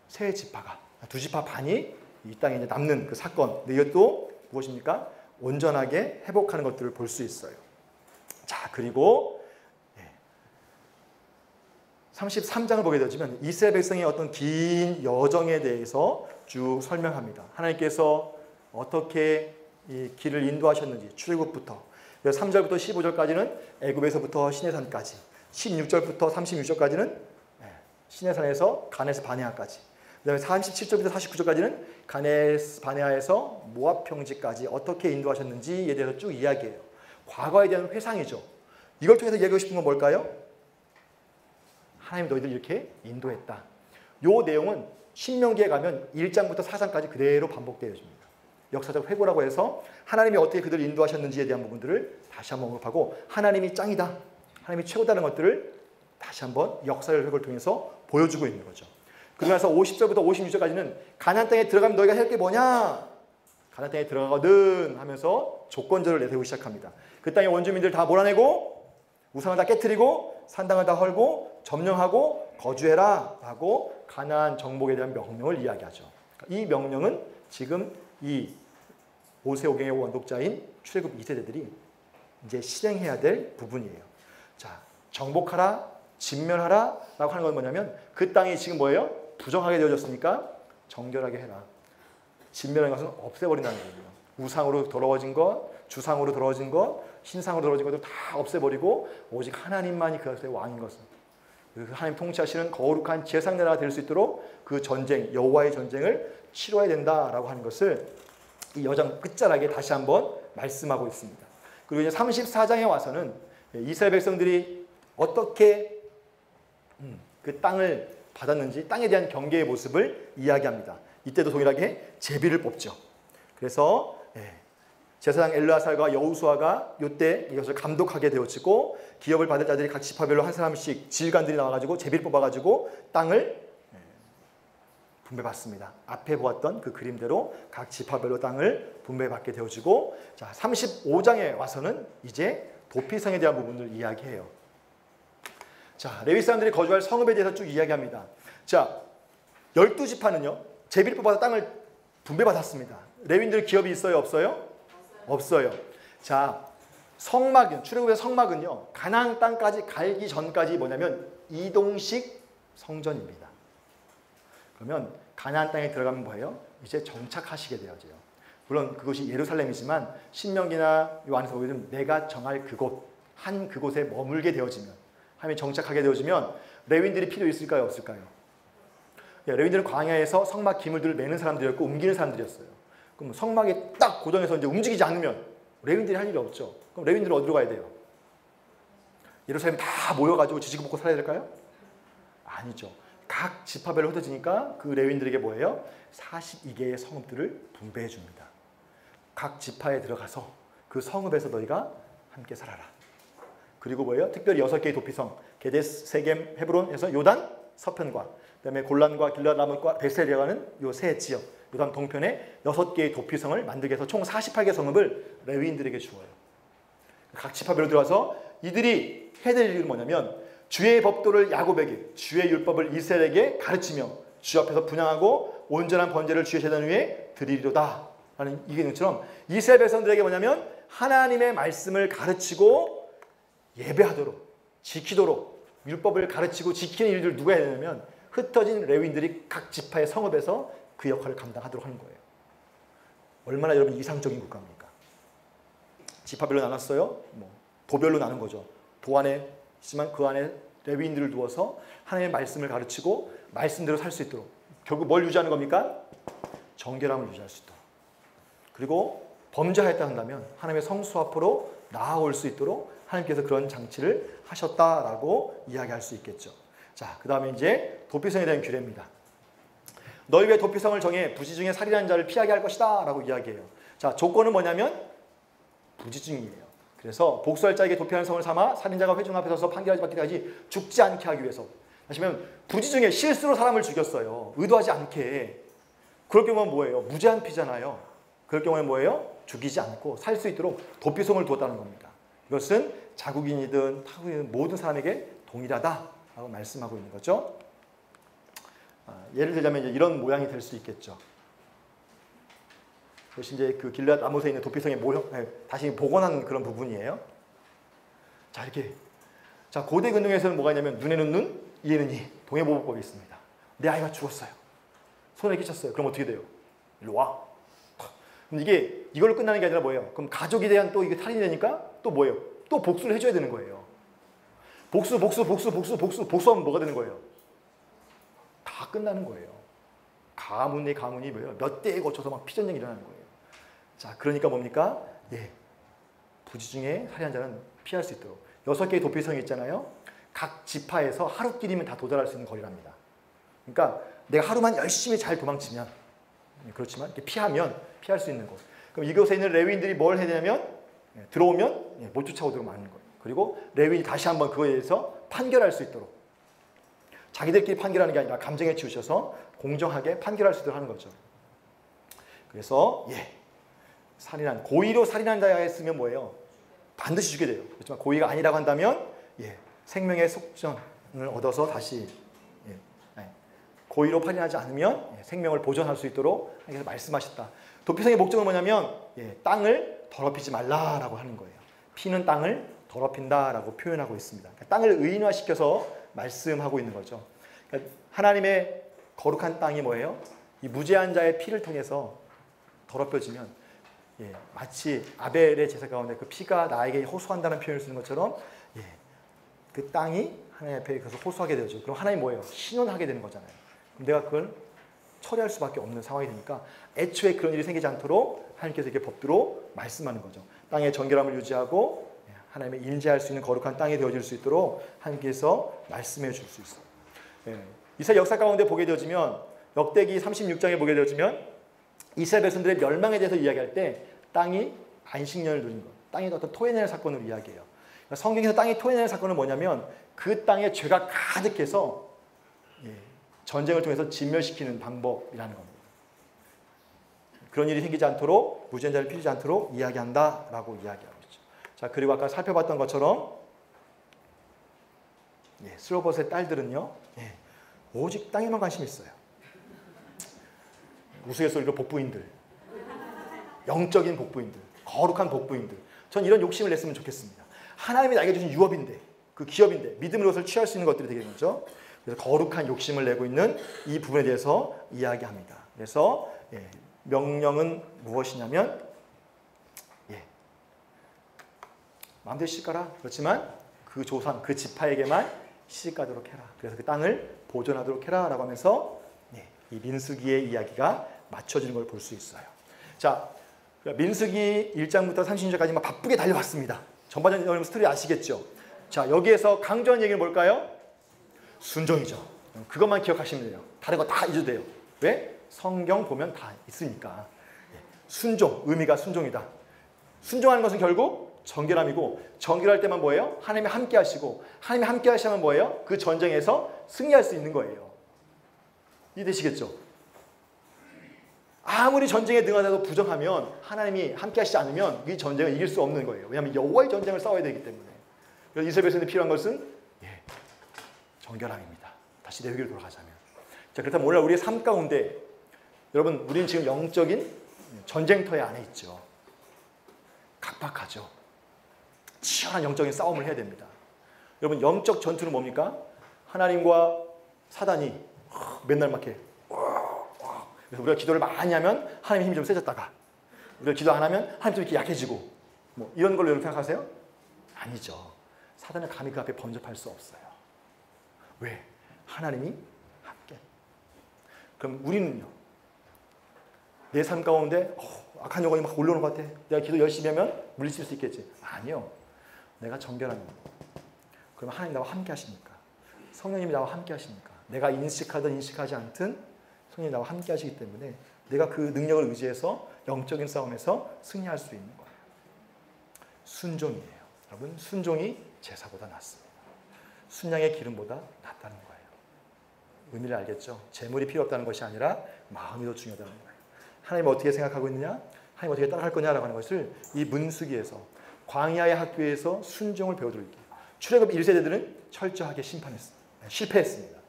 세 지파가 두 지파 반이 이 땅에 이제 남는 그 사건, 이것도 무엇입니까? 온전하게 회복하는 것들을 볼 수 있어요. 자, 그리고 33장을 보게 되면 이스라엘 백성의 어떤 긴 여정에 대해서 쭉 설명합니다. 하나님께서 어떻게 이 길을 인도하셨는지 출애굽부터 3절부터 15절까지는 애굽에서부터 시내산까지, 16절부터 36절까지는 시내산에서 가네스 바네아까지, 그다음에 37절부터 49절까지는 가네스 바네아에서 모압 평지까지 어떻게 인도하셨는지에 대해서 쭉 이야기해요. 과거에 대한 회상이죠. 이걸 통해서 얘기하고 싶은 건 뭘까요? 하나님 너희들 이렇게 인도했다. 이 내용은 신명기에 가면 1장부터 4장까지 그대로 반복되어집니다. 역사적 회고라고 해서 하나님이 어떻게 그들을 인도하셨는지에 대한 부분들을 다시 한번 언급하고 하나님이 짱이다, 하나님이 최고다는 것들을 다시 한번 역사의 회고를 통해서 보여주고 있는 거죠. 그러고 나서 50절부터 56절까지는 가나안 땅에 들어가면 너희가 할 게 뭐냐? 가나안 땅에 들어가거든 하면서 조건절을 내세우기 시작합니다. 그 땅의 원주민들 다 몰아내고 우상을 다 깨트리고 산당을 다 헐고 점령하고 거주해라 라고 가나안 정복에 대한 명령을 이야기하죠. 이 명령은 지금 이 모세오경의 원독자인 출애굽 2세대들이 이제 실행해야 될 부분이에요. 자, 정복하라, 진멸하라 라고 하는 건 뭐냐면 그 땅이 지금 뭐예요? 부정하게 되어졌으니까 정결하게 해라. 진멸하는 것은 없애버린다는 거예요. 우상으로 더러워진 것, 주상으로 더러워진 것, 신상으로 더러워진 것들 다 없애버리고 오직 하나님만이 그 것의 왕인 것은 하나님 통치하시는 거룩한 제사장 나라가 될 수 있도록 그 전쟁, 여호와의 전쟁을 치러야 된다라고 하는 것을 이 여장 끝자락에 다시 한번 말씀하고 있습니다. 그리고 이제 34장에 와서는 이스라엘 백성들이 어떻게 그 땅을 받았는지 땅에 대한 경계의 모습을 이야기합니다. 이때도 동일하게 제비를 뽑죠. 그래서 제사장 엘르아살과 여호수아가 이때 이것을 감독하게 되어지고 기업을 받을 자들이 각 지파별로 한 사람씩 지휘관들이 나와가지고 제비를 뽑아가지고 땅을 분배받습니다. 앞에 보았던 그 그림대로 각 지파별로 땅을 분배받게 되어지고, 자 35장에 와서는 이제 도피성에 대한 부분을 이야기해요. 자, 레위 사람들이 거주할 성읍에 대해서 쭉 이야기합니다. 자, 12지파는요 제비를 뽑아서 땅을 분배받았습니다. 레위인들 기업이 있어요, 없어요? 없어요. 자, 성막은, 출애굽의 성막은요 가나안 땅까지 가기 전까지 뭐냐면 이동식 성전입니다. 그러면 가나안 땅에 들어가면 뭐예요? 이제 정착하시게 되어져요. 물론 그것이 예루살렘이지만 신명기나 요 안에서 보면 내가 정할 그곳, 한 그곳에 머물게 되어지면, 하나님이 정착하게 되어지면 레위인들이 필요 있을까요, 없을까요? 레위인들은 광야에서 성막 기물들을 매는 사람들이었고 옮기는 사람들이었어요. 그럼 성막에 딱 고정해서 이제 움직이지 않으면 레위인들이 할 일이 없죠. 그럼 레위인들은 어디로 가야 돼요? 예루살렘 다 모여가지고 지지고 먹고 살아야 될까요? 아니죠. 각 지파별로 흩어지니까 그 레위인들에게 뭐예요? 42개의 성읍들을 분배해 줍니다. 각 지파에 들어가서 그 성읍에서 너희가 함께 살아라. 그리고 뭐예요? 특별히 6개의 도피성, 게데스, 세겜, 헤브론에서 요단 서편과 그다음에 골란과 길르앗 라못과 베셀리아가는 요 세 지역, 요단 동편에 6개의 도피성을 만들게 해서 총 48개 성읍을 레위인들에게 주어요. 각 지파별로 들어와서 이들이 해야 될 일은 뭐냐면 주의 법도를 야곱에게, 주의 율법을 이스라엘에게 가르치며 주 앞에서 분향하고 온전한 번제를 주의 제단 위에 드리리로다 라는 이 개념처럼 이스라엘 백성들에게 뭐냐면 하나님의 말씀을 가르치고 예배하도록, 지키도록 율법을 가르치고 지키는 일들을 누가 해야 되냐면 흩어진 레위인들이 각 지파의 성읍에서 그 역할을 감당하도록 하는 거예요. 얼마나 여러분 이상적인 국가입니까? 지파별로 나눴어요. 도별로 나눈 거죠. 도 안에 있지만 그 안에 레위인들을 두어서 하나님의 말씀을 가르치고 말씀대로 살 수 있도록, 결국 뭘 유지하는 겁니까? 정결함을 유지할 수 있도록. 그리고 범죄하였다 한다면 하나님의 성수 앞으로 나아올 수 있도록 하나님께서 그런 장치를 하셨다라고 이야기할 수 있겠죠. 자, 그 다음에 이제 도피성에 대한 규례입니다. 너희 왜 도피성을 정해 부지 중에 살인하는 자를 피하게 할 것이다 라고 이야기해요. 자, 조건은 뭐냐면 부지중이에요. 그래서 복수할 자에게 도피하는 성을 삼아 살인자가 회중 앞에 서서 판결하지 받기까지 죽지 않게 하기 위해서. 하시면 부지중에 실수로 사람을 죽였어요. 의도하지 않게. 그럴 경우는 뭐예요? 무제한 피잖아요. 그럴 경우에 뭐예요? 죽이지 않고 살 수 있도록 도피성을 두었다는 겁니다. 이것은 자국인이든 타국인이든 모든 사람에게 동일하다라고 말씀하고 있는 거죠. 예를 들자면 이제 이런 모양이 될 수 있겠죠. 그것이 이제 그 길르앗 라못에 있는 도피성의 모형, 다시 복원한 그런 부분이에요. 자, 이렇게. 자, 고대 근동에서는 뭐가 있냐면 눈에는 눈, 이에는 이. 동해보호법이 있습니다. 내 아이가 죽었어요. 손에 끼쳤어요. 그럼 어떻게 돼요? 일로 와. 그럼 이게 이걸로 끝나는 게 아니라 뭐예요? 그럼 가족에 대한 또 이게 살인이 되니까 또 뭐예요? 또 복수를 해줘야 되는 거예요. 복수하면 뭐가 되는 거예요? 다 끝나는 거예요. 가문이 뭐예요? 몇 대에 거쳐서 막 피전쟁이 일어나는 거예요. 자, 그러니까 뭡니까? 예. 부지 중에 살인한 자는 피할 수 있도록 6개의 도피성이 있잖아요. 각 지파에서 하루끼리면 다 도달할 수 있는 거리랍니다. 그러니까 내가 하루만 열심히 잘 도망치면, 그렇지만 이렇게 피하면 피할 수 있는 곳. 그럼 이곳에 있는 레위인들이 뭘 해야 되냐면 들어오면 못 쫓아오도록 막는 거예요. 그리고 레위인이 다시 한번 그거에 대해서 판결할 수 있도록, 자기들끼리 판결하는 게 아니라 감정에 치우쳐서 공정하게 판결할 수 있도록 하는 거죠. 그래서 고의로 살인한 자가 있으면 뭐예요? 반드시 죽게 돼요. 그렇지만 고의가 아니라고 한다면 생명의 속전을 얻어서 다시 고의로 살인하지 않으면 생명을 보존할 수 있도록 하나님께서 말씀하셨다. 도피성의 목적은 뭐냐면 땅을 더럽히지 말라라고 하는 거예요. 피는 땅을 더럽힌다라고 표현하고 있습니다. 그러니까 땅을 의인화시켜서 말씀하고 있는 거죠. 그러니까 하나님의 거룩한 땅이 뭐예요? 이 무죄한 자의 피를 통해서 더럽혀지면 마치 아벨의 제사 가운데 그 피가 나에게 호소한다는 표현을 쓰는 것처럼 그 땅이 하나님 앞에 가서 호소하게 되죠. 그럼 하나님 뭐예요? 신원하게 되는 거잖아요. 그럼 내가 그걸 처리할 수밖에 없는 상황이 되니까 애초에 그런 일이 생기지 않도록 하나님께서 이렇게 법대로 말씀하는 거죠. 땅의 정결함을 유지하고 하나님의 인지할 수 있는 거룩한 땅이 되어질 수 있도록 하나님께서 말씀해 줄 수 있어요. 이스라엘 역사 가운데 보게 되어지면 역대기 36장에 보게 되어지면 이스라엘 백성들의 멸망에 대해서 이야기할 때 땅이 안식년을 누린 것, 땅이 어떤 토해내는 사건으로 이야기해요. 그러니까 성경에서 땅이 토해내는 사건은 뭐냐면 그 땅에 죄가 가득해서 전쟁을 통해서 진멸시키는 방법이라는 겁니다. 그런 일이 생기지 않도록 무죄한 자를 피지 않도록 이야기한다라고 이야기하고 있죠. 자, 그리고 아까 살펴봤던 것처럼 스로봇의 딸들은요 오직 땅에만 관심이 있어요. 우스갯소리로 복부인들, 영적인 복부인들, 거룩한 복부인들. 전 이런 욕심을 냈으면 좋겠습니다. 하나님이 나에게 주신 유업인데, 그 기업인데 믿음으로서 취할 수 있는 것들이 되겠죠. 그래서 거룩한 욕심을 내고 있는 이 부분에 대해서 이야기합니다. 그래서 명령은 무엇이냐면 마음대로 시집가라. 그렇지만 그 조상, 그 지파에게만 시집가도록 해라. 그래서 그 땅을 보존하도록 해라 라고 하면서 이 민수기의 이야기가 맞춰지는 걸 볼 수 있어요. 자, 민수기 1장부터 36장까지 막 바쁘게 달려왔습니다. 전반적인 여러분 스토리 아시겠죠? 자, 여기에서 강조한 얘기는 뭘까요? 순종이죠. 그것만 기억하시면 돼요. 다른 거 다 잊어도 돼요. 왜? 성경 보면 다 있으니까. 순종, 의미가 순종이다. 순종하는 것은 결국 정결함이고, 정결할 때만 뭐예요? 하나님이 함께 하시고, 하나님이 함께 하시면 뭐예요? 그 전쟁에서 승리할 수 있는 거예요. 이해되시겠죠? 아무리 전쟁에 능하다고 부정하면, 하나님이 함께 하시지 않으면 이 전쟁을 이길 수 없는 거예요. 왜냐하면 여호와의 전쟁을 싸워야 되기 때문에. 그래서 이스라엘 백성들이 필요한 것은 정결함입니다. 다시 내 회개로 돌아가자면. 자, 그렇다면 오늘 우리의 삶 가운데 여러분, 우리는 지금 영적인 전쟁터에 안에 있죠. 각박하죠. 치열한 영적인 싸움을 해야 됩니다. 여러분, 영적 전투는 뭡니까? 하나님과 사단이 맨날 막 해. 그래서 우리가 기도를 많이 하면 하나님의 힘이 좀 세졌다가, 우리가 기도 안 하면 하나님 좀 이렇게 약해지고, 뭐 이런 걸로 여러분 생각하세요? 아니죠. 사단은 감히 그 앞에 범접할 수 없어요. 왜? 하나님이 함께. 그럼 우리는요? 내 삶 가운데 악한 영혼이 막 올라오는 것 같아. 내가 기도 열심히 하면 물리칠 수 있겠지. 아니요. 내가 정결합니다. 그럼 하나님 나와 함께 하십니까? 성령님이 나와 함께 하십니까? 내가 인식하든 인식하지 않든 성령님이 나와 함께 하시기 때문에 내가 그 능력을 의지해서 영적인 싸움에서 승리할 수 있는 거예요. 순종이에요. 여러분, 순종이 제사보다 낫습니다. 순양의 기름보다 낫다는 거예요. 의미를 알겠죠? 재물이 필요 없다는 것이 아니라 마음이 더 중요하다는 거예요. 하나님 어떻게 생각하고 있느냐? 하나님 어떻게 따라갈 거냐라고 하는 것을 이 문수기에서 광야의 학교에서 순종을 배워드릴게요. 출애굽 1세대들은 철저하게 실패했습니다.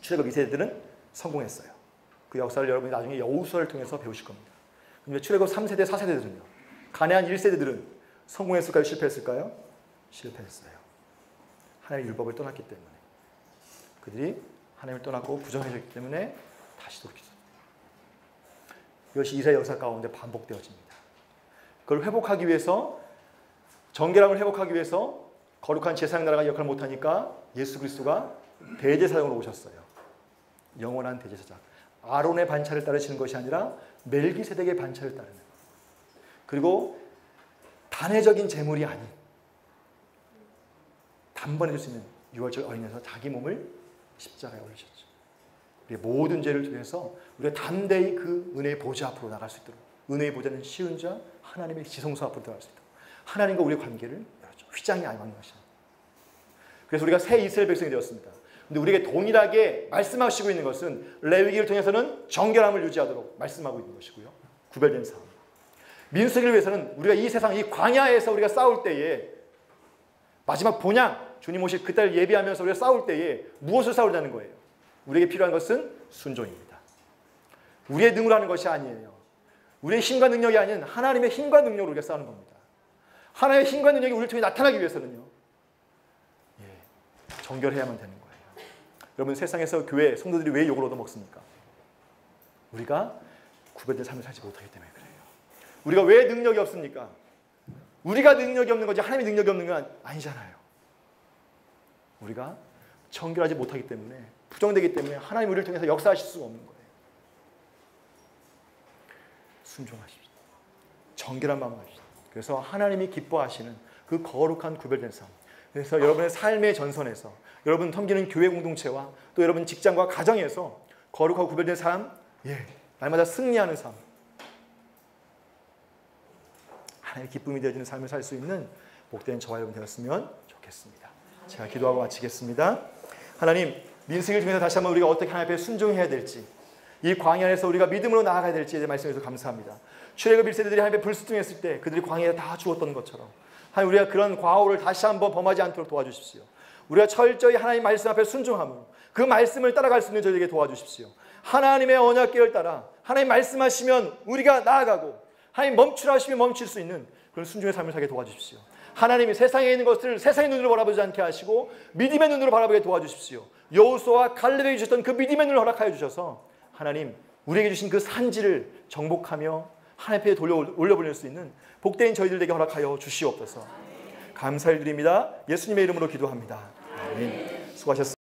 출애굽 2세대들은 성공했어요. 그 역사를 여러분이 나중에 여호수아를 통해서 배우실 겁니다. 그런데 출애굽 3세대, 4세대들은요. 가나안 1세대들은 성공했을까요? 실패했을까요? 실패했어요. 하나님의 율법을 떠났기 때문에. 그들이 하나님을 떠났고 부정해졌기 때문에 다시 돌이켰습니다. 이것이 이스라엘 역사 가운데 반복되어집니다. 그걸 회복하기 위해서, 정결함을 회복하기 위해서 거룩한 제사장 나라가 역할을 못하니까 예수 그리스도가 대제사장으로 오셨어요. 영원한 대제사장. 아론의 반차를 따르시는 것이 아니라 멜기세덱의 반차를 따르는. 그리고 단회적인 제물이 아닌 단번에 줄 수 있는 유월절 어린에서 자기 몸을 십자가에 올리셨죠. 우리의 모든 죄를 통해서 우리가 담대히 그 은혜의 보좌 앞으로 나갈 수 있도록, 은혜의 보좌는 쉬운 자 하나님의 지성소 앞으로 들어갈 수 있도록 하나님과 우리의 관계를 열었죠. 휘장이 안 맞는 것이죠. 그래서 우리가 새 이스라엘 백성이 되었습니다. 근데 우리에게 동일하게 말씀하시고 있는 것은 레위기를 통해서는 정결함을 유지하도록 말씀하고 있는 것이고요. 구별된 삶. 민수기를 위해서는 우리가 이 세상, 이 광야에서 우리가 싸울 때에 마지막 본향, 주님 오실 그때를 예비하면서 우리가 싸울 때에 무엇을 싸우려는 거예요? 우리에게 필요한 것은 순종입니다. 우리의 능으로 하는 것이 아니에요. 우리의 힘과 능력이 아닌 하나님의 힘과 능력으로 우리가 싸우는 겁니다. 하나님의 힘과 능력이 우리를 통해 나타나기 위해서는요. 정결해야만 되는 거예요. 여러분 세상에서 교회 성도들이 왜 욕을 얻어먹습니까? 우리가 구별된 삶을 살지 못하기 때문에 그래요. 우리가 왜 능력이 없습니까? 우리가 능력이 없는 거지 하나님이 능력이 없는 건 아니잖아요. 우리가 정결하지 못하기 때문에, 부정되기 때문에 하나님 우리를 통해서 역사하실 수가 없는 거예요. 순종하십시오. 정결한 마음을 하십시오. 그래서 하나님이 기뻐하시는 그 거룩한 구별된 삶. 그래서 여러분의 삶의 전선에서, 여러분 섬기는 교회 공동체와 또 여러분 직장과 가정에서 거룩하고 구별된 삶, 날마다 승리하는 삶, 하나님의 기쁨이 되어지는 삶을 살 수 있는 복된 저와 여러분 되었으면 좋겠습니다. 제가 기도하고 마치겠습니다. 하나님, 민수기를 통해서 다시 한번 우리가 어떻게 하나님 앞에 순종해야 될지, 이 광야에서 우리가 믿음으로 나아가야 될지에 말씀해 주셔서 감사합니다. 출애굽 1세대들이 하나님 앞에 불순종했을 때 그들이 광야에 다 죽었던 것처럼 하나님 우리가 그런 과오를 다시 한번 범하지 않도록 도와주십시오. 우리가 철저히 하나님 말씀 앞에 순종함으로 그 말씀을 따라갈 수 있는 저희에게 도와주십시오. 하나님의 언약궤를 따라 하나님 말씀하시면 우리가 나아가고 하나님 멈추라 하시면 멈출 수 있는 그런 순종의 삶을 살게 도와주십시오. 하나님이 세상에 있는 것을 세상의 눈으로 바라보지 않게 하시고 믿음의 눈으로 바라보게 도와주십시오. 여호수아와 갈렙에게 주셨던 그 믿음의 눈을 허락하여 주셔서 하나님 우리에게 주신 그 산지를 정복하며 하나님 앞에 올려보낼 수 있는 복된 저희들에게 허락하여 주시옵소서. 감사를 드립니다. 예수님의 이름으로 기도합니다. 아멘. 수고하셨습니다.